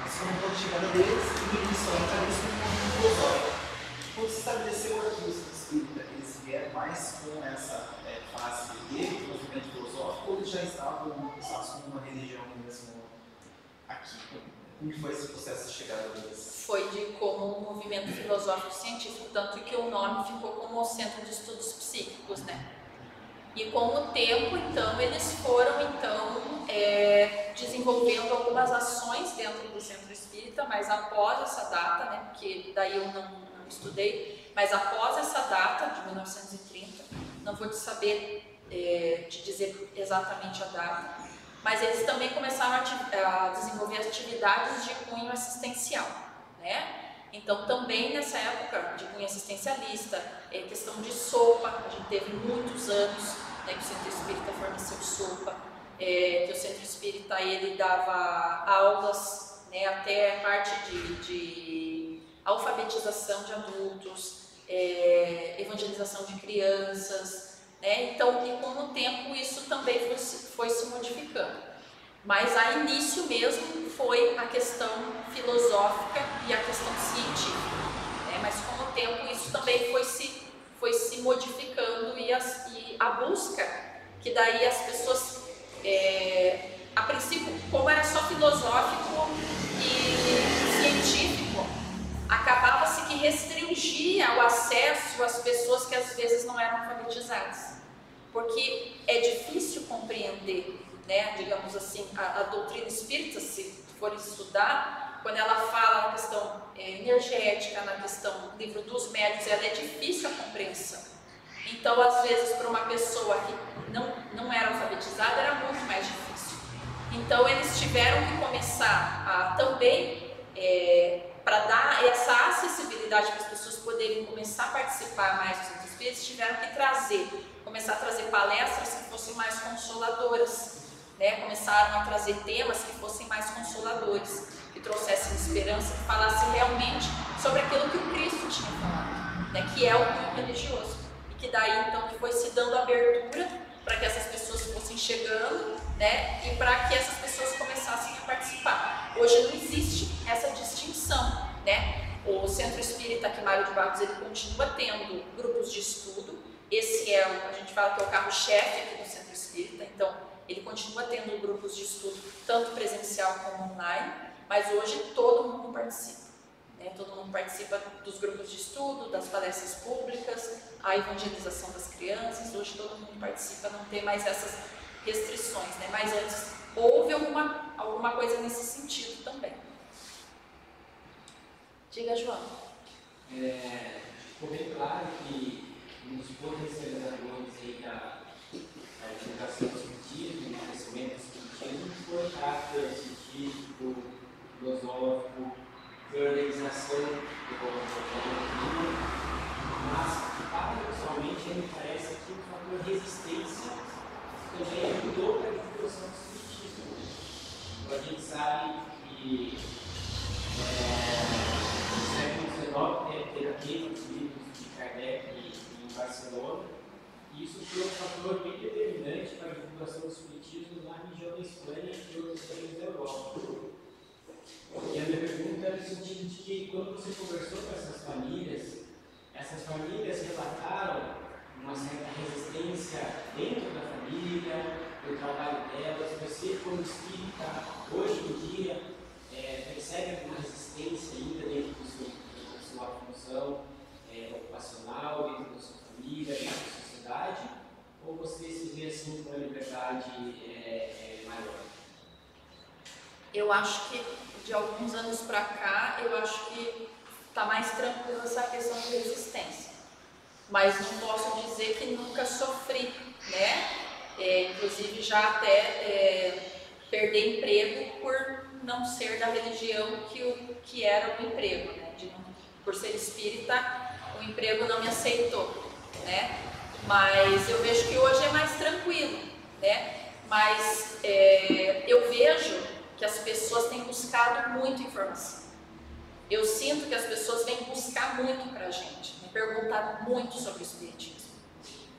Você comentou a chegada deles e inicialmente a eles como um filosófico. Quando se estabeleceu aqui o Centro Espírita, eles vieram mais com essa fase de movimento filosófico ou eles já estavam como uma religião mesmo aqui? Como foi esse processo de chegada deles? Foi como um movimento filosófico científico, tanto que o nome ficou como o Centro de Estudos Psíquicos, né? E com o tempo, então, eles foram desenvolvendo algumas ações dentro do Centro Espírita, mas após essa data, né? Porque daí eu não estudei, mas após essa data de 1930, não vou te saber te dizer exatamente a data, mas eles também começaram a desenvolver atividades de cunho assistencial, né? Então, também nessa época de cunho assistencialista, questão de sopa, a gente teve muitos anos, né, que o Centro Espírita forneceu sopa, que o Centro Espírita ele dava aulas, né, até a parte de alfabetização de adultos, evangelização de crianças, né? Então, e com o tempo isso também foi se modificando. Mas a início mesmo foi a questão filosófica e a questão científica, né? Mas com o tempo isso também foi se modificando e a busca, que daí as pessoas, a princípio, como era só filosófico e científico, acabava-se que restringia o acesso às pessoas que às vezes não eram alfabetizadas, porque é difícil compreender, né, digamos assim, a doutrina espírita, se for estudar, quando ela fala na questão energética, na questão do livro dos médiuns, ela é difícil a compreensão. Então, às vezes, para uma pessoa que não era alfabetizada, era muito mais difícil. Então, eles tiveram que começar a também, para dar essa acessibilidade para as pessoas poderem começar a participar mais dos centros espíritas, tiveram que começar a trazer palestras que fossem mais consoladoras, né? Começaram a trazer temas que fossem mais consoladores, que trouxessem esperança, que falassem realmente sobre aquilo que o Cristo tinha falado, né? Que é o cunho religioso, e que daí então que foi se dando abertura para que essas pessoas fossem chegando, né? E para que essas pessoas começassem a participar. Hoje não existe essa distinção, né? O Centro Espírita aqui, Mário de Barros, ele continua tendo grupos de estudo. Esse a gente fala que é o carro-chefe aqui do Centro Espírita, então ele continua tendo grupos de estudo, tanto presencial como online, mas hoje todo mundo participa, né? Todo mundo participa dos grupos de estudo, das palestras públicas, a evangelização das crianças, hoje todo mundo participa, não tem mais essas restrições, né? Mas antes houve alguma coisa nesse sentido também. Diga, João. Ficou bem claro que nos potencializadores aí da educação do espiritismo, do crescimento do espiritismo, foi caráter científico, filosófico, de organização do comportamento, mas paradoxalmente me parece que o fator resistência também ajudou para a divulgação do espiritismo. A gente sabe que no século XIX teve aqueles livros de Kardec em Barcelona, e isso foi um fator bem determinante para a divulgação do espiritismo na região da Espanha e outros países da Europa. E a minha pergunta é no sentido de que, quando você conversou com essas famílias relataram uma certa resistência dentro da família, do trabalho delas. Você, como espírita, hoje em dia, percebe alguma resistência ainda dentro da sua função ocupacional, dentro da sua família, dentro da sociedade? Ou você se vê assim com uma liberdade maior? Eu acho que de alguns anos para cá, eu acho que está mais tranquila essa questão de resistência. Mas não posso dizer que nunca sofri, né? Inclusive já até perder emprego por não ser da religião que era o emprego, né? Por ser espírita, o emprego não me aceitou, né? Mas eu vejo que hoje é mais tranquilo, né? Mas eu vejo que as pessoas têm buscado muito informação. Eu sinto que as pessoas vêm buscar muito para a gente, me perguntar muito sobre o espiritismo.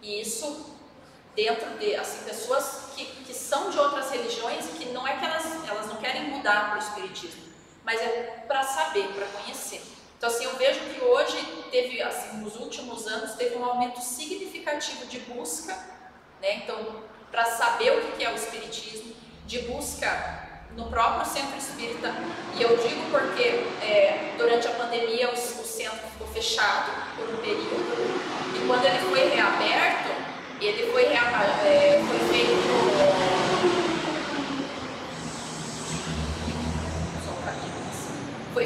E isso dentro de pessoas que são de outras religiões e que não é que elas não querem mudar para o espiritismo, mas é para saber, para conhecer. Então, assim, eu vejo que hoje teve, assim, nos últimos anos, teve um aumento significativo de busca, né? Então, para saber o que é o espiritismo, de busca no próprio centro espírita. E eu digo porque durante a pandemia o centro ficou fechado por um período, e quando ele foi reaberto, ele foi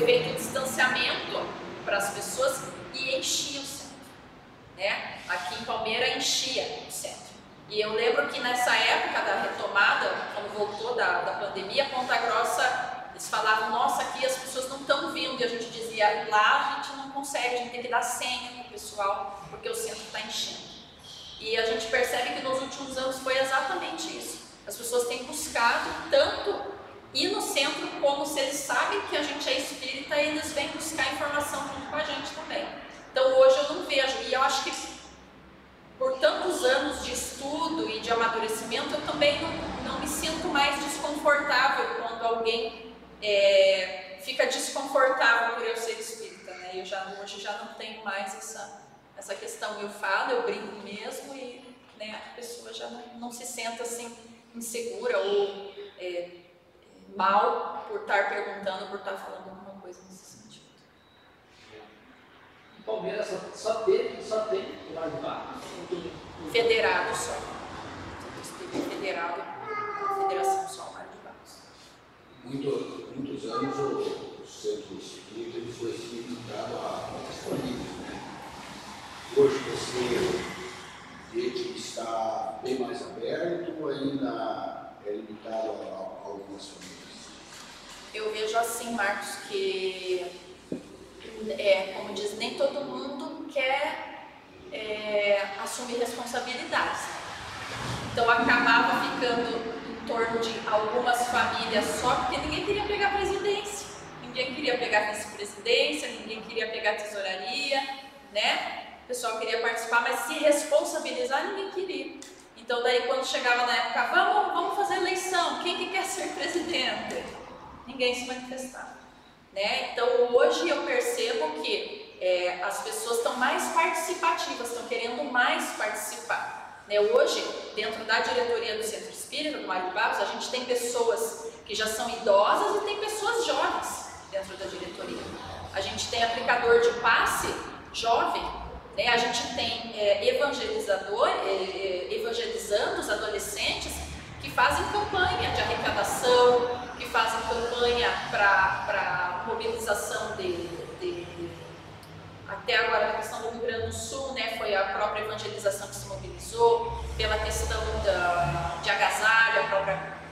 feito distanciamento para as pessoas e enchia o centro, né? Aqui em Palmeira enchia o centro. E eu lembro que nessa época da retomada, quando voltou da pandemia, Ponta Grossa Eles falavam, nossa, aqui as pessoas não estão vindo, e a gente dizia, lá a gente não consegue, a gente tem que dar senha para o pessoal, porque o centro está enchendo. E a gente percebe que nos últimos anos foi exatamente isso. As pessoas têm buscado tanto ir no centro, como se eles sabem que a gente é espírita, eles vêm buscar informação junto com a gente também. Então hoje eu não vejo, e eu acho que por tantos anos de estudo e de amadurecimento, eu também não me sinto mais desconfortável quando alguém fica desconfortável por eu ser espírita, né? Hoje já não tenho mais essa questão. Eu falo, eu brinco mesmo e, né, a pessoa já não se sente assim insegura ou mal por estar perguntando, por estar falando alguma coisa nesse sentido. O Palmeiras só tem o Mar de Barros. Federado só. Federado, a federação só, o Mar de Barros. Muitos anos o centro espírita ele foi limitado a famílias, né? Hoje você vê que está bem mais aberto ou ainda é limitado a algumas famílias? Eu vejo assim, Marcos, que como diz, nem todo mundo quer assumir responsabilidades. Então acabava ficando em torno de algumas famílias só, porque ninguém queria pegar a presidência, ninguém queria pegar a vice-presidência, ninguém queria pegar a tesouraria, né? O pessoal queria participar, mas se responsabilizar ninguém queria. Então daí quando chegava na época, vamos fazer eleição, quem que quer ser presidente? Ninguém se manifestava, né? Então hoje eu percebo que as pessoas estão mais participativas, estão querendo mais participar. Hoje, dentro da diretoria do Centro Espírita, do Mar de Barros, a gente tem pessoas que já são idosas e tem pessoas jovens dentro da diretoria. A gente tem aplicador de passe jovem, né? A gente tem evangelizando os adolescentes que fazem campanha de arrecadação, que fazem campanha para mobilização até agora na questão do Rio Grande do Sul, né, foi a própria evangelização que se mobilizou, pela questão de agasalho,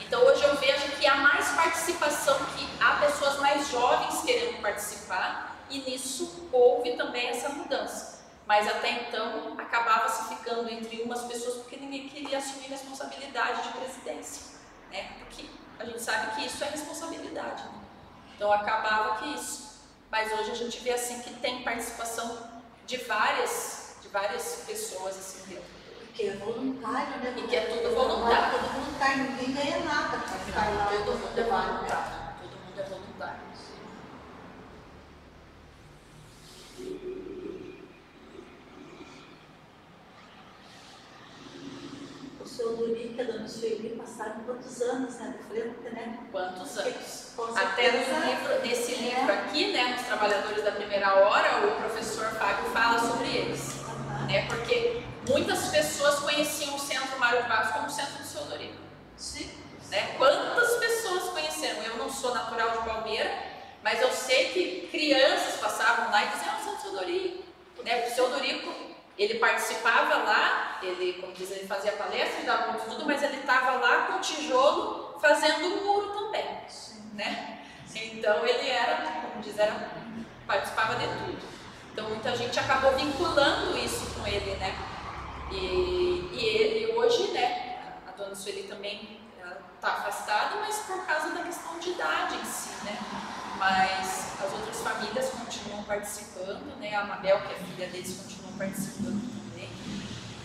Então hoje eu vejo que há mais participação, que há pessoas mais jovens querendo participar, e nisso houve também essa mudança. Mas até então acabava-se ficando entre umas pessoas porque ninguém queria assumir responsabilidade de presidência, né? Porque a gente sabe que isso é responsabilidade, né? Então acabava que isso. Mas hoje a gente vê assim que tem participação de várias pessoas assim dentro. Porque é voluntário, né? E que é tudo voluntário. Tudo voluntário, ninguém ganha nada para ficar lá. Todo mundo é voluntário. Todo mundo é voluntário. O seu Luri, que a dona Sueli, passaram quantos anos, né? Diferente, né? Quantos anos? Com Até certeza, nesse livro aqui, né, nos Trabalhadores da Primeira Hora, o professor Fábio fala sobre eles. Né, porque muitas pessoas conheciam o Centro Mário de Barros como o Centro do Seu Luri. Sim. Né? Quantas pessoas conheceram? Eu não sou natural de Palmeira, mas eu sei que crianças passavam lá e diziam, Centro do Seu Luri. Né? O Seu Luri, ele participava lá, ele, como diz, ele fazia palestra, ele dava muito tudo, mas ele estava lá com tijolo fazendo um muro também. Né? Então ele como diz, participava de tudo. Então muita gente acabou vinculando isso com ele, né? E ele hoje, né? A dona Sueli também está afastada, mas por causa da questão de idade em si, né? Mas as outras famílias continuam participando, né? A Mabel, que é filha deles, continua participando também.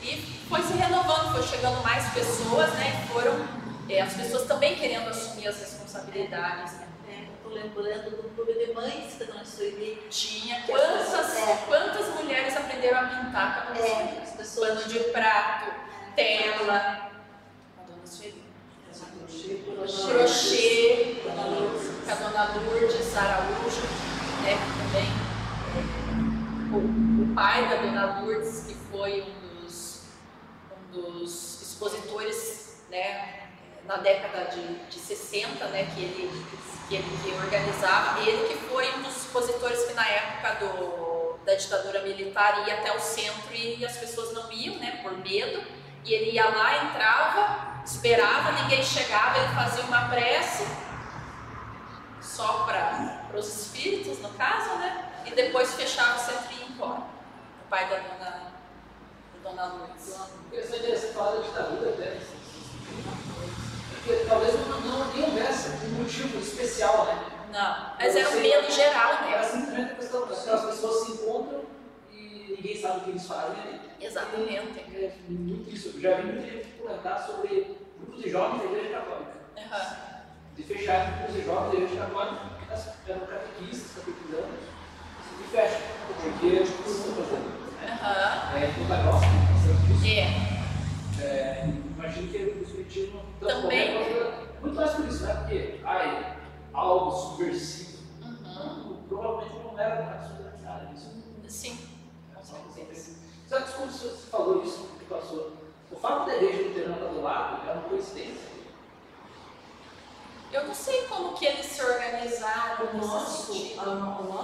E foi se renovando, foi chegando mais pessoas, né? Foram as pessoas também querendo assumir as responsabilidades, né? Estou lembrando do clube de mães que a dona Sueli tinha. Quantas mulheres aprenderam a pintar com a dona Sueli? as pessoas Pano de prato, tela, a dona Sueli. Crochê, com a dona Lourdes Araújo, né? Também o pai da dona Lourdes, que foi um dos expositores, né? Na década de 60, né, que ele organizava, ele que foi um dos expositores que na época da ditadura militar ia até o centro e as pessoas não iam, né, por medo, e ele ia lá, entrava, esperava, ninguém chegava, ele fazia uma prece, só espíritos, no caso, né? E depois fechava o centro e ia embora. O pai da dona Lourdes. Interessante essa palavra de ditadura até. Porque talvez nem houvesse um motivo especial, né? Não, mas era um medo geral Era mesmo. simplesmente a questão que as pessoas se encontram e ninguém sabe o que eles fazem ali. Exatamente. É muito isso. Eu já vi muita gente comentar sobre grupos de jovens da Igreja Católica. Uhum. De fechar grupos de jovens da Igreja Católica, porque eram catequistas, catequizantes, e fecha. Porque eles estão fazendo. Em Ponta Grossa, imagino que o espiritismo também. Muito mais por isso, né? Porque algo subversivo. Provavelmente não era nada disso. Sim. Só que quando você falou isso, que passou, o fato da igreja luterana estar do lado é uma coincidência. Eu não sei como que eles se organizaram O nesse sentido.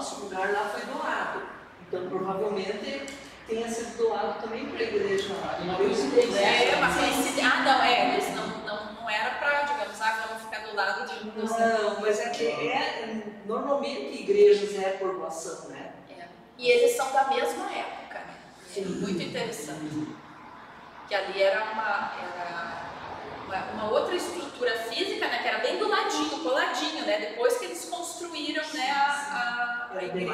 nosso lugar lá foi doado. Então, provavelmente, tenha sido doado também para a igreja lá. Uma coincidência. Não, eles não era para, digamos, vamos ficar do lado de um dos. Não, mas é que normalmente igrejas é por doação, né? E eles são da mesma época, né? Sim. Muito interessante. Que ali era uma outra estrutura física, né? Que era bem do ladinho, coladinho, né? Depois que eles construíram, né, a igreja.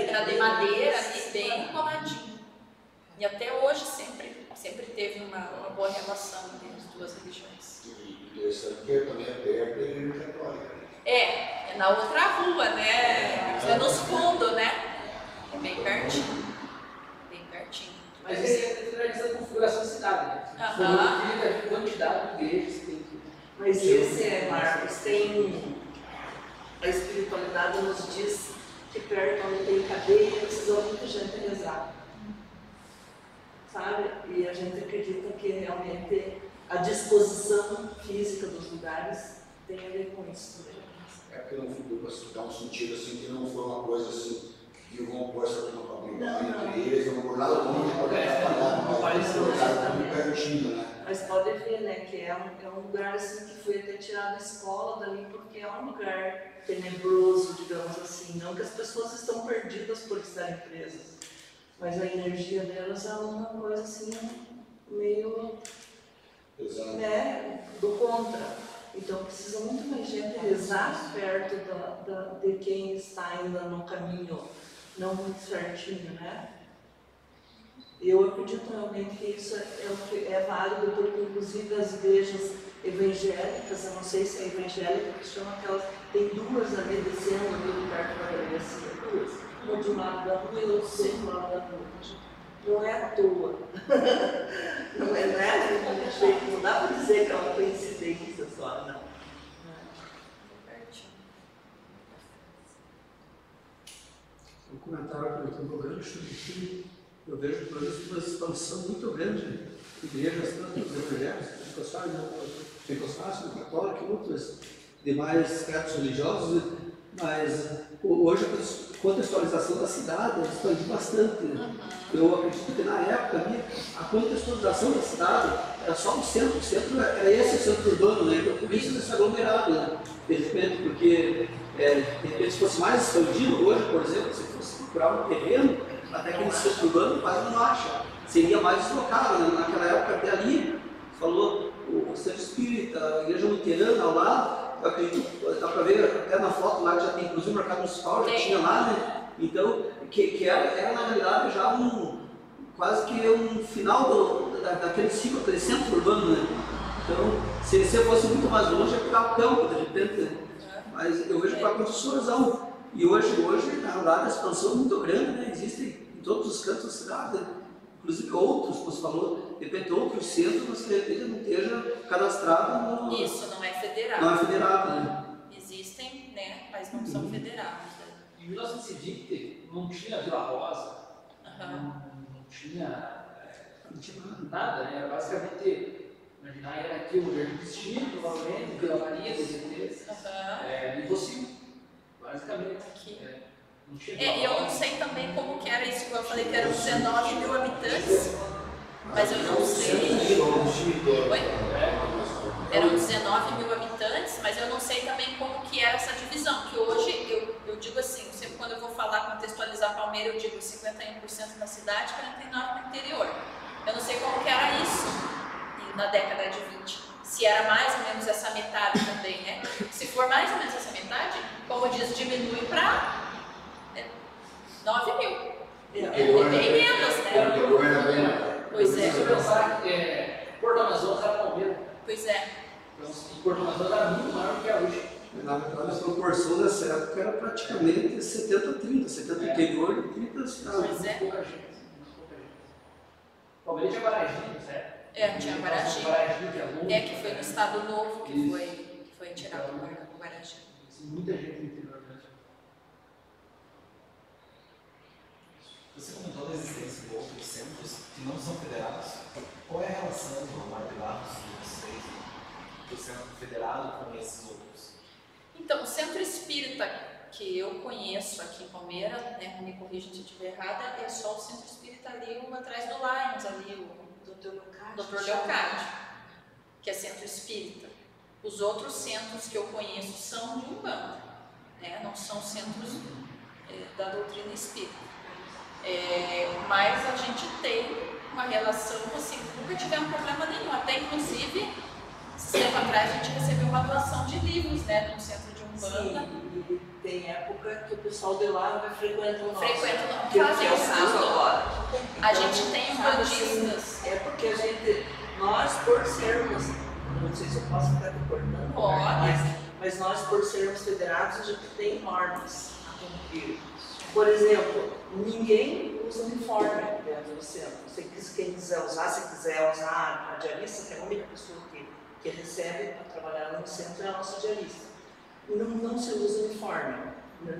Era de madeira ali, bem coladinho. E até hoje sempre teve uma boa relação entre as duas religiões. E interessante que também é perto da Igreja Católica. É na outra rua, né? É nos fundos, né? É bem pertinho. Bem pertinho. Mas isso é a configuração da cidade, né? A quantidade de igrejas que tem aqui. Mas Marcos, a espiritualidade nos diz que perto onde tem cadeia precisa muita gente rezar. Sabe? E a gente acredita que realmente a disposição física dos lugares tem a ver com isso também. É porque não ficou para dar um sentido assim, que não foi uma coisa assim, que vão pôr essa turma para brigar entre eles, não vão nada longe para atrapalhar, mas está muito pertinho, né? Mas pode ver, né, que é um lugar assim que foi até tirado da escola dali, porque é um lugar tenebroso, digamos assim. Não que as pessoas estão perdidas por estarem presas, mas a energia delas é uma coisa assim, meio né, do contra. Então precisa muito mais gente rezar perto de quem está ainda no caminho não muito certinho, né? Eu acredito realmente que isso é válido, porque inclusive as igrejas evangélicas, eu não sei se é evangélica, que chamam aquelas, tem duas ali descendo ali perto da delegacia, duas, uma de um lado da rua e outra do outro lado da rua. Não é à toa. Não é nada, não dá para dizer que é uma coincidência só, não. Um comentário que eu estou gancho que eu vejo por isso uma expansão muito grande de igrejas, tanto evangélicas, pentecostais, católicas e outras demais credos religiosos, mas hoje a contextualização da cidade expandiu bastante. Eu acredito que na época a contextualização da cidade era só o centro era esse o centro urbano, né? Então, por isso esse aglomerado, né? De repente, porque de repente se fosse mais expandido hoje, por exemplo, se fosse procurar um terreno, até aquele centro urbano quase não acha, seria mais deslocado, né? Naquela época até ali, falou o centro espírita, a igreja luterana ao lado, eu acredito, dá para ver até na foto lá que já tem, inclusive o mercado municipal, já tinha lá, né? Então, que era na realidade já quase que um final daquele ciclo, aquele centro urbano, né? Então, se você fosse muito mais longe, ia ficar o campo, de repente, mas eu vejo com a construção. E hoje, na realidade, a expansão é muito grande, né? Existem em todos os cantos da cidade, inclusive outros, como você falou, de repente outros centros, mas que de repente não esteja cadastrado no... Isso, não é federado. Não é federado, né? Existem, né? Mas não são federados. Né? Em 1920 não tinha Vila Rosa, não tinha nada, né? Era basicamente, imaginar, era aqui o Jardim Destino, provavelmente, Vila Maria, e você, basicamente. Aqui. Não tinha E eu não sei também como que era isso, eu falei que eram 19 mil habitantes, mas eu não sei. Oi? Eram 19 mil habitantes, mas eu não sei também como que era essa divisão, que hoje, eu digo assim, sempre Palmeira eu digo 51% na cidade e 49% no interior. Eu não sei como que era isso na década de 20, se era mais ou menos essa metade também, né? Se for mais ou menos essa metade, como diz, diminui para 9 mil. É bem menos, né? Pois é. Se eu pensar que Porto Amazonas era Palmeira. Pois é. Então, e Porto Amazonas era muito maior do que é hoje. Na verdade, a proporção dessa época era praticamente 70-30, 70 interior e 30 cidade. Pois é. Pouca gente. Palmeira tinha Varagem, certo? Tinha Guaragi. Que foi no Estado Novo que foi tirado o Guaragi. Muita gente no interior mesmo. Você comentou da existência de outros centros que não são federados. Qual é a relação do Mário de Barros de vocês, do centro federado, com esses outros? Então, o centro espírita que eu conheço aqui em Palmeira, né, me corrija se eu estiver errada, é só o centro espírita ali atrás do Lions, ali o Dr. Leocádio, que é centro espírita. Os outros centros que eu conheço são de Umbanda, né, não são centros da doutrina espírita. Mas a gente tem uma relação, assim, nunca tivemos problema nenhum. Até inclusive, esse tempo atrás a gente recebeu uma doação de livros, né, de um centro de Umbanda. Sim, e tem época que o pessoal de lá vai frequentar o nosso. Que fazem é o o caso culto. agora. A Então, gente tem sabe, umbandistas. assim, é porque a gente, nós por sermos, não sei se eu posso ficar te cortando, Pode. mas nós por sermos federados, a gente tem normas a cumprir. Por exemplo, ninguém usa uniforme dentro do centro. Quem quiser usar, se quiser usar a diarista, que é a única pessoa que recebe para trabalhar no centro, é a nossa diarista. Não se usa uniforme.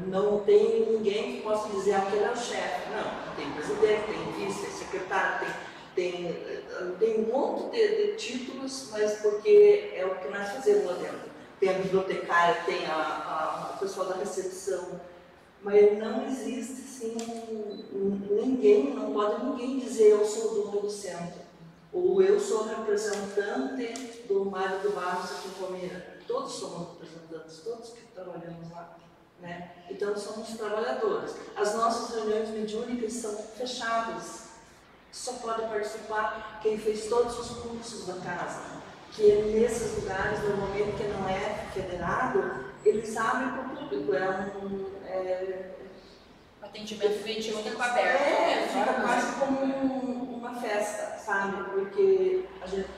Não tem ninguém que possa dizer aquele é o chefe. Não, tem presidente, tem vice, tem secretário, tem um monte de títulos, mas porque é o que nós fazemos lá dentro. Tem a bibliotecária, tem o pessoal da recepção. Mas não existe assim, ninguém, não pode ninguém dizer eu sou o dono do centro, ou eu sou representante do Mário de Barros aqui em Palmeira. Todos somos representantes, todos que trabalhamos lá, né? Então somos trabalhadores. As nossas reuniões mediúnicas são fechadas, só pode participar quem fez todos os cursos da casa, que nesses lugares, normalmente que não é federado, eles abrem para o público, atendimento mediúnico aberto. Fica quase como uma festa, sabe? Porque a gente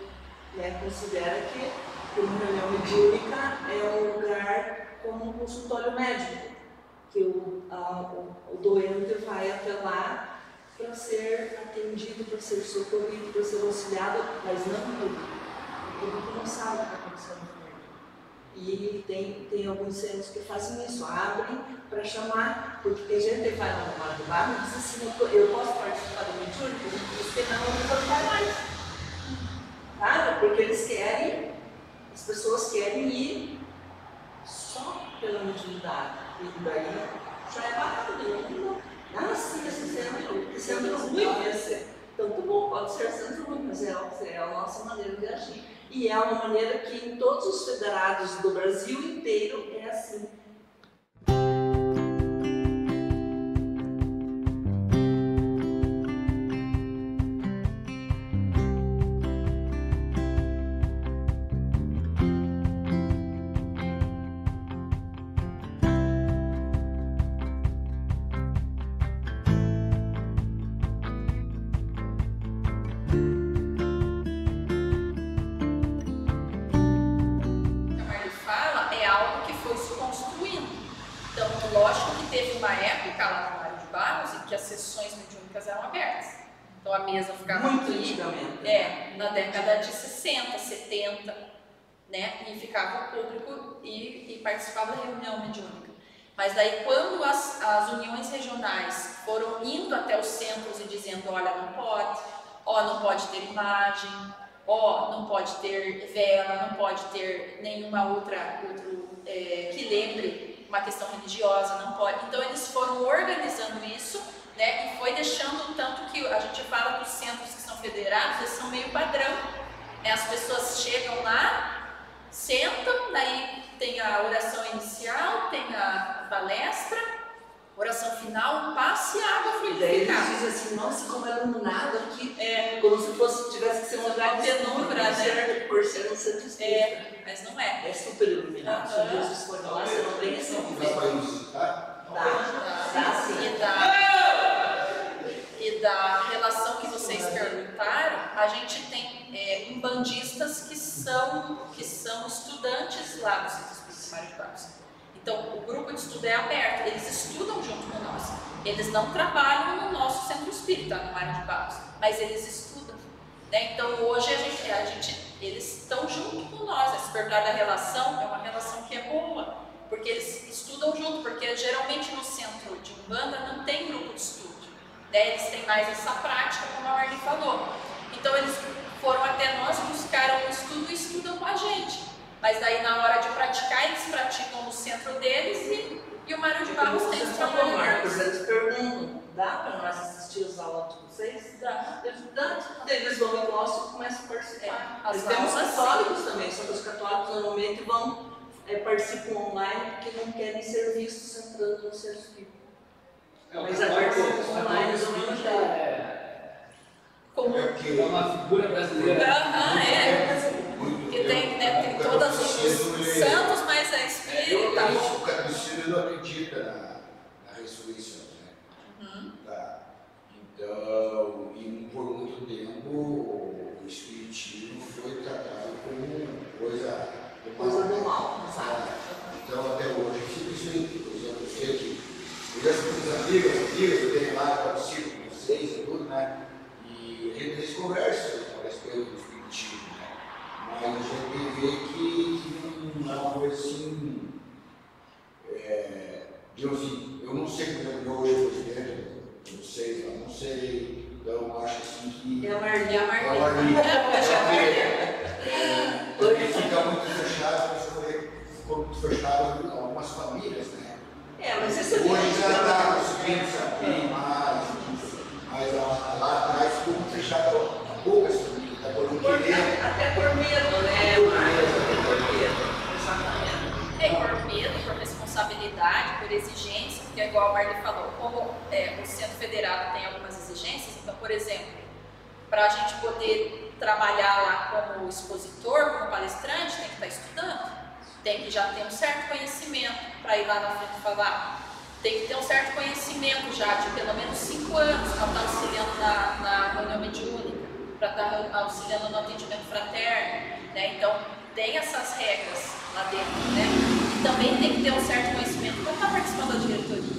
considera que uma reunião mediúnica é um lugar como um consultório médico, que o doente vai até lá para ser atendido, para ser socorrido, para ser auxiliado, mas não o público. O público não sabe o que está acontecendo com ele. E tem alguns centros que fazem isso, abrem para chamar, porque tem gente que vai lá no Mário de Barros e diz assim, eu posso participar do mediúnico? Ele diz que não vai mais. Sabe? Porque eles querem, as pessoas querem ir só pela mediunidade. E daí já é barato, sim, esse centro ruim, então tá bom, pode ser centro ruim, mas é a nossa maneira de agir. E é uma maneira que em todos os federados do Brasil inteiro é assim. Lógico que teve uma época lá no Mário de Barros em que as sessões mediúnicas eram abertas. Então a mesa ficava muito aqui, antigamente. Na década de 60, 70, né? E ficava o público e participava da reunião mediúnica. Mas daí quando as uniões regionais foram indo até os centros e dizendo, olha, não pode ter imagem, não pode ter vela, não pode ter nenhuma outra que lembre uma questão religiosa, não pode. Então eles foram organizando isso, né, e foi deixando tanto que a gente fala dos centros que são federados, eles são meio padrão. As pessoas chegam lá, sentam, daí tem a oração inicial, tem a palestra, oração final, um passe e a água daí eles ficar. dizem assim, nossa, como é iluminado aqui, como se fosse, tivesse que ser um lugar de penumbra, né? por ser um centro espírita. Mas não é. É super iluminado, se Jesus for lá, você não tem esse Dá para ir visitar? Dá sim. E da relação que vocês perguntaram, a gente tem umbandistas que são estudantes lá do Centro Espírita Mário de Barros. Então, o grupo de estudo é aberto, eles estudam junto com nós. Eles não trabalham no nosso Centro Espírita, no Mário de Barros, mas eles estudam. Né? Então, hoje eles estão junto com nós. Se perguntar da relação, é uma relação que é boa, porque eles estudam junto, porque geralmente no centro de Umbanda não tem grupo de estudo. Né? Eles têm mais essa prática, como a Marli falou. Então, eles foram até nós, buscaram o estudo e estudam com a gente. Mas daí, na hora de praticar, eles praticam no centro deles e o Mário de Barros tem os trabalhadores. Eles perguntam, dá para nós assistir as aulas de vocês? Dá. Eles vão em nós e começam a participar. As Nós temos aulas, católicos também, só que os católicos normalmente participam online porque não querem ser vistos entrando no centro espírita. Mas a participação online já Como é uma figura brasileira. Que tem todos os santos, mas é espírita. O catolicismo não acredita na ressurreição, né? Tá. Então, e por muito tempo o espiritismo foi tratado como coisa do mal, sabe? Então, até hoje, simplesmente, por exemplo, eu sei que eu já sou amigas, eu tenho lá, participo com vocês e tudo, né? E a gente conversa a respeito do espiritismo, né? Mas a gente vê que não é uma coisa assim, eu não sei como é que hoje o presidente, eu não sei, então acho assim que... É a Marli. Porque fica muito fechado, ficou muito fechado algumas famílias, né? Mas isso é hoje já está conseguindo se abrir mais, mas lá atrás ficou muito fechado poucas famílias, tá por não querer. Até por medo, né? Por medo. Por medo, por responsabilidade, por exigência, porque é igual a Marli falou, como o Centro Federado tem algumas exigências, então, por exemplo, para a gente poder trabalhar lá como expositor, como palestrante, tem que estar estudando, tem que já ter um certo conhecimento para ir lá na frente falar, tem que ter um certo conhecimento já de pelo menos 5 anos para estar auxiliando na reunião mediúnica, para estar auxiliando no atendimento fraterno, né? Então tem essas regras lá dentro, né? E também tem que ter um certo conhecimento para estar participando da diretoria,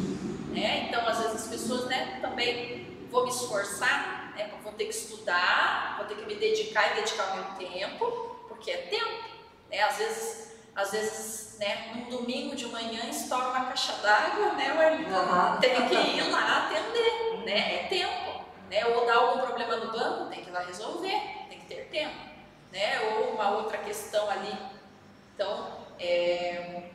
né? Então às vezes as pessoas, né, também vou me esforçar, né? Vou ter que estudar, vou ter que me dedicar e dedicar o meu tempo, porque é tempo, né? Às vezes, né, num domingo de manhã estoura uma caixa d'água, né, tem que ir lá atender, né, é tempo, né, ou dá algum problema no banco, tem que ir lá resolver, tem que ter tempo, né, ou uma outra questão ali. Então,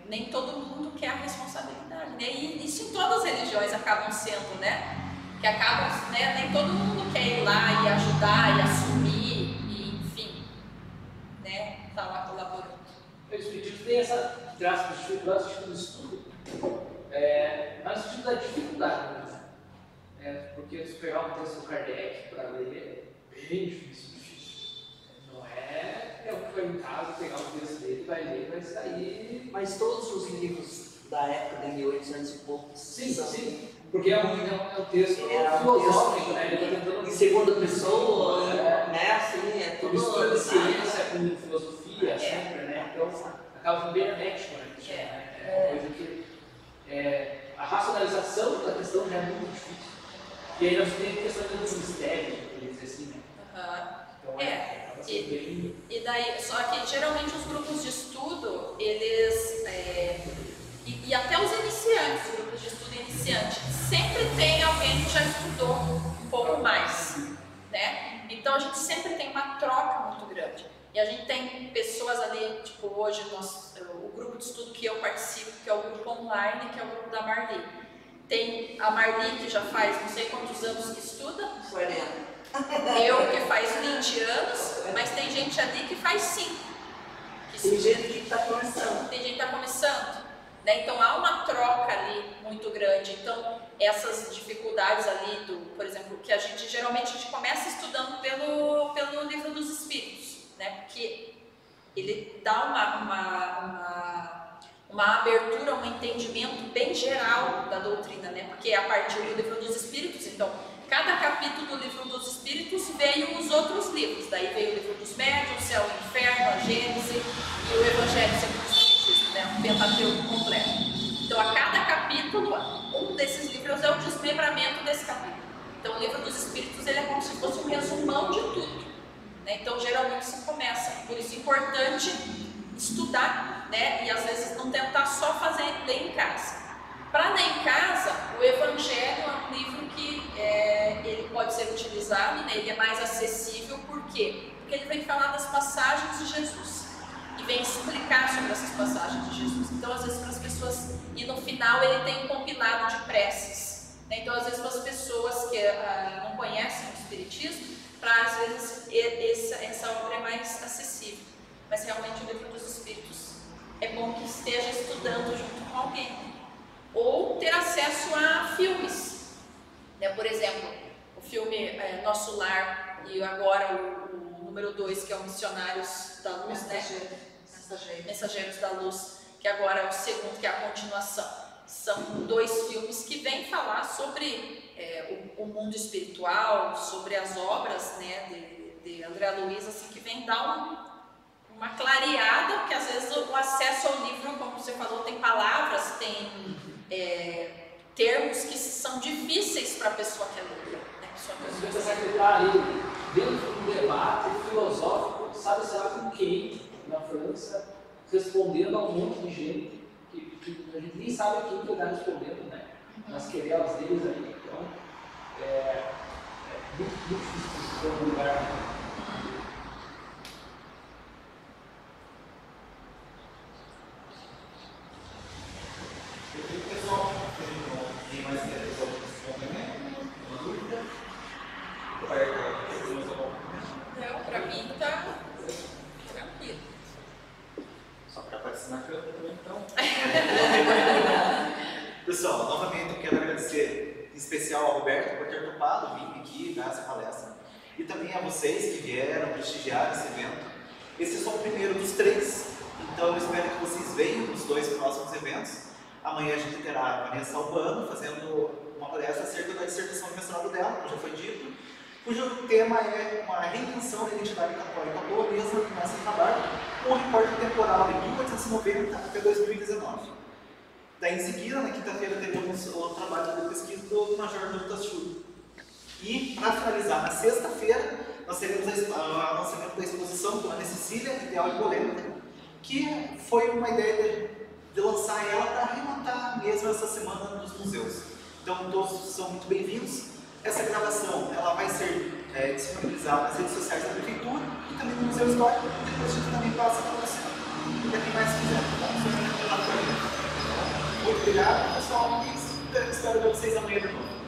nem todo mundo quer a responsabilidade, né, e isso em todas as religiões acabam sendo, né, que acabam, né, nem todo mundo quer ir lá e ajudar e assumir, e enfim, né, tá lá colaborando. O Espiritismo tem essa traço de dificuldade do estudo, mas no sentido da dificuldade, né? Porque se pegar um texto do Kardec para ler, é bem difícil. Não é o que vai em casa, pegar um texto dele, vai ler, vai sair. Mas todos os livros da época de 1800 e poucos. Sim. Porque é um texto filosófico, né? Ele está tentando. Em segunda pessoa, né? Assim, é tudo. Mistura de ciência com filosofia, sempre, né? Então, acaba sendo bem hermético, né? Coisa que. A racionalização da questão já é muito difícil. E aí nós temos a questão do mistério, por dizer assim, né? Então, e daí, só que geralmente os grupos de estudo, eles. E até os iniciantes, os grupos de estudo iniciante, sempre tem alguém que já estudou um pouco mais, né? Então a gente sempre tem uma troca muito grande. E a gente tem pessoas ali, tipo hoje, o grupo de estudo que eu participo, que é o grupo online, que é o grupo da Marli. Tem a Marli, que já faz não sei quantos anos que estuda. 40. Eu, que faz 20 anos, mas tem gente ali que faz 5. Tem gente que está começando. Tem gente que está começando. Né? Então há uma troca ali muito grande. Então, essas dificuldades ali, por exemplo, que geralmente a gente começa estudando pelo livro dos Espíritos, né? Porque ele dá uma abertura, um entendimento bem geral da doutrina, né? Porque é a partir do livro dos Espíritos, então, cada capítulo do livro dos Espíritos veio os outros livros. Daí veio o livro dos Médiuns, o Céu e o Inferno, a Gênese e o Evangelho segundo o Espiritismo, né? Um Pentateuco completo. Então, a cada capítulo, um desses livros é o desmembramento desse capítulo. Então, o livro dos Espíritos ele é como se fosse um resumão de tudo, né? Então, geralmente assim começa. Por isso é importante estudar, né? E às vezes não tentar só ler em casa. Para ler em casa, o Evangelho é um livro que ele pode ser utilizado, né? Ele é mais acessível, por quê? Porque ele vem falar das passagens de Jesus e vem explicar sobre essas passagens de Jesus. Então, às vezes, para as pessoas, e no final ele tem um compilado de preces, né? Então, às vezes, para as pessoas que não conhecem o Espiritismo, para às vezes essa obra é mais acessível. Mas realmente o livro dos Espíritos é bom que esteja estudando junto com alguém. Ou ter acesso a filmes, né? Por exemplo, o filme Nosso Lar e agora o número 2, que é o Missionários da Luz, Mensageiros da Luz, que agora é o segundo, que é a continuação. São 2 filmes que vêm falar sobre o mundo espiritual, sobre as obras, né, de André Luiz, assim, que vem dar uma clareada, porque às vezes o acesso ao livro, como você falou, tem palavras, tem termos que são difíceis para a pessoa que é leiga, né? Se você está ali dentro de um debate filosófico, sabe-se lá com quem, na França, respondendo a um monte de gente que a gente nem sabe quem que está respondendo, né? Nas querelas deles aí. Então, muito difícil ter um lugar. Pessoal, tem mais complemento? Uma dúvida? Não, para mim está tranquilo. Só para aparecer na câmera também, então. Pessoal, novamente eu quero agradecer em especial ao Roberto por ter topado vir aqui dar essa palestra. E também a vocês que vieram prestigiar esse evento. Esse é só o primeiro dos 3, então eu espero que vocês venham nos 2 próximos eventos. Amanhã a gente terá a Vanessa Albano fazendo uma palestra acerca da dissertação de mestrado dela, como já foi dito, cujo tema é uma reinvenção da identidade católica polonesa que começa a acabar com um recorte temporal de 1890 até 2019. Daí em seguida, na quinta-feira, teremos o trabalho de pesquisa do Major Lucas Schultz. E, para finalizar, na sexta-feira, nós teremos o lançamento da exposição Dona Cecília, Ideal e Polêmica, que foi uma ideia de lançar ela para arrematar mesmo essa semana dos museus. Então, todos são muito bem-vindos. Essa gravação ela vai ser disponibilizada nas redes sociais da Prefeitura e também no Museu Histórico. Depois a gente também passa para você. E quem mais quiser, muito obrigado, pessoal. Espero ver vocês amanhã de novo.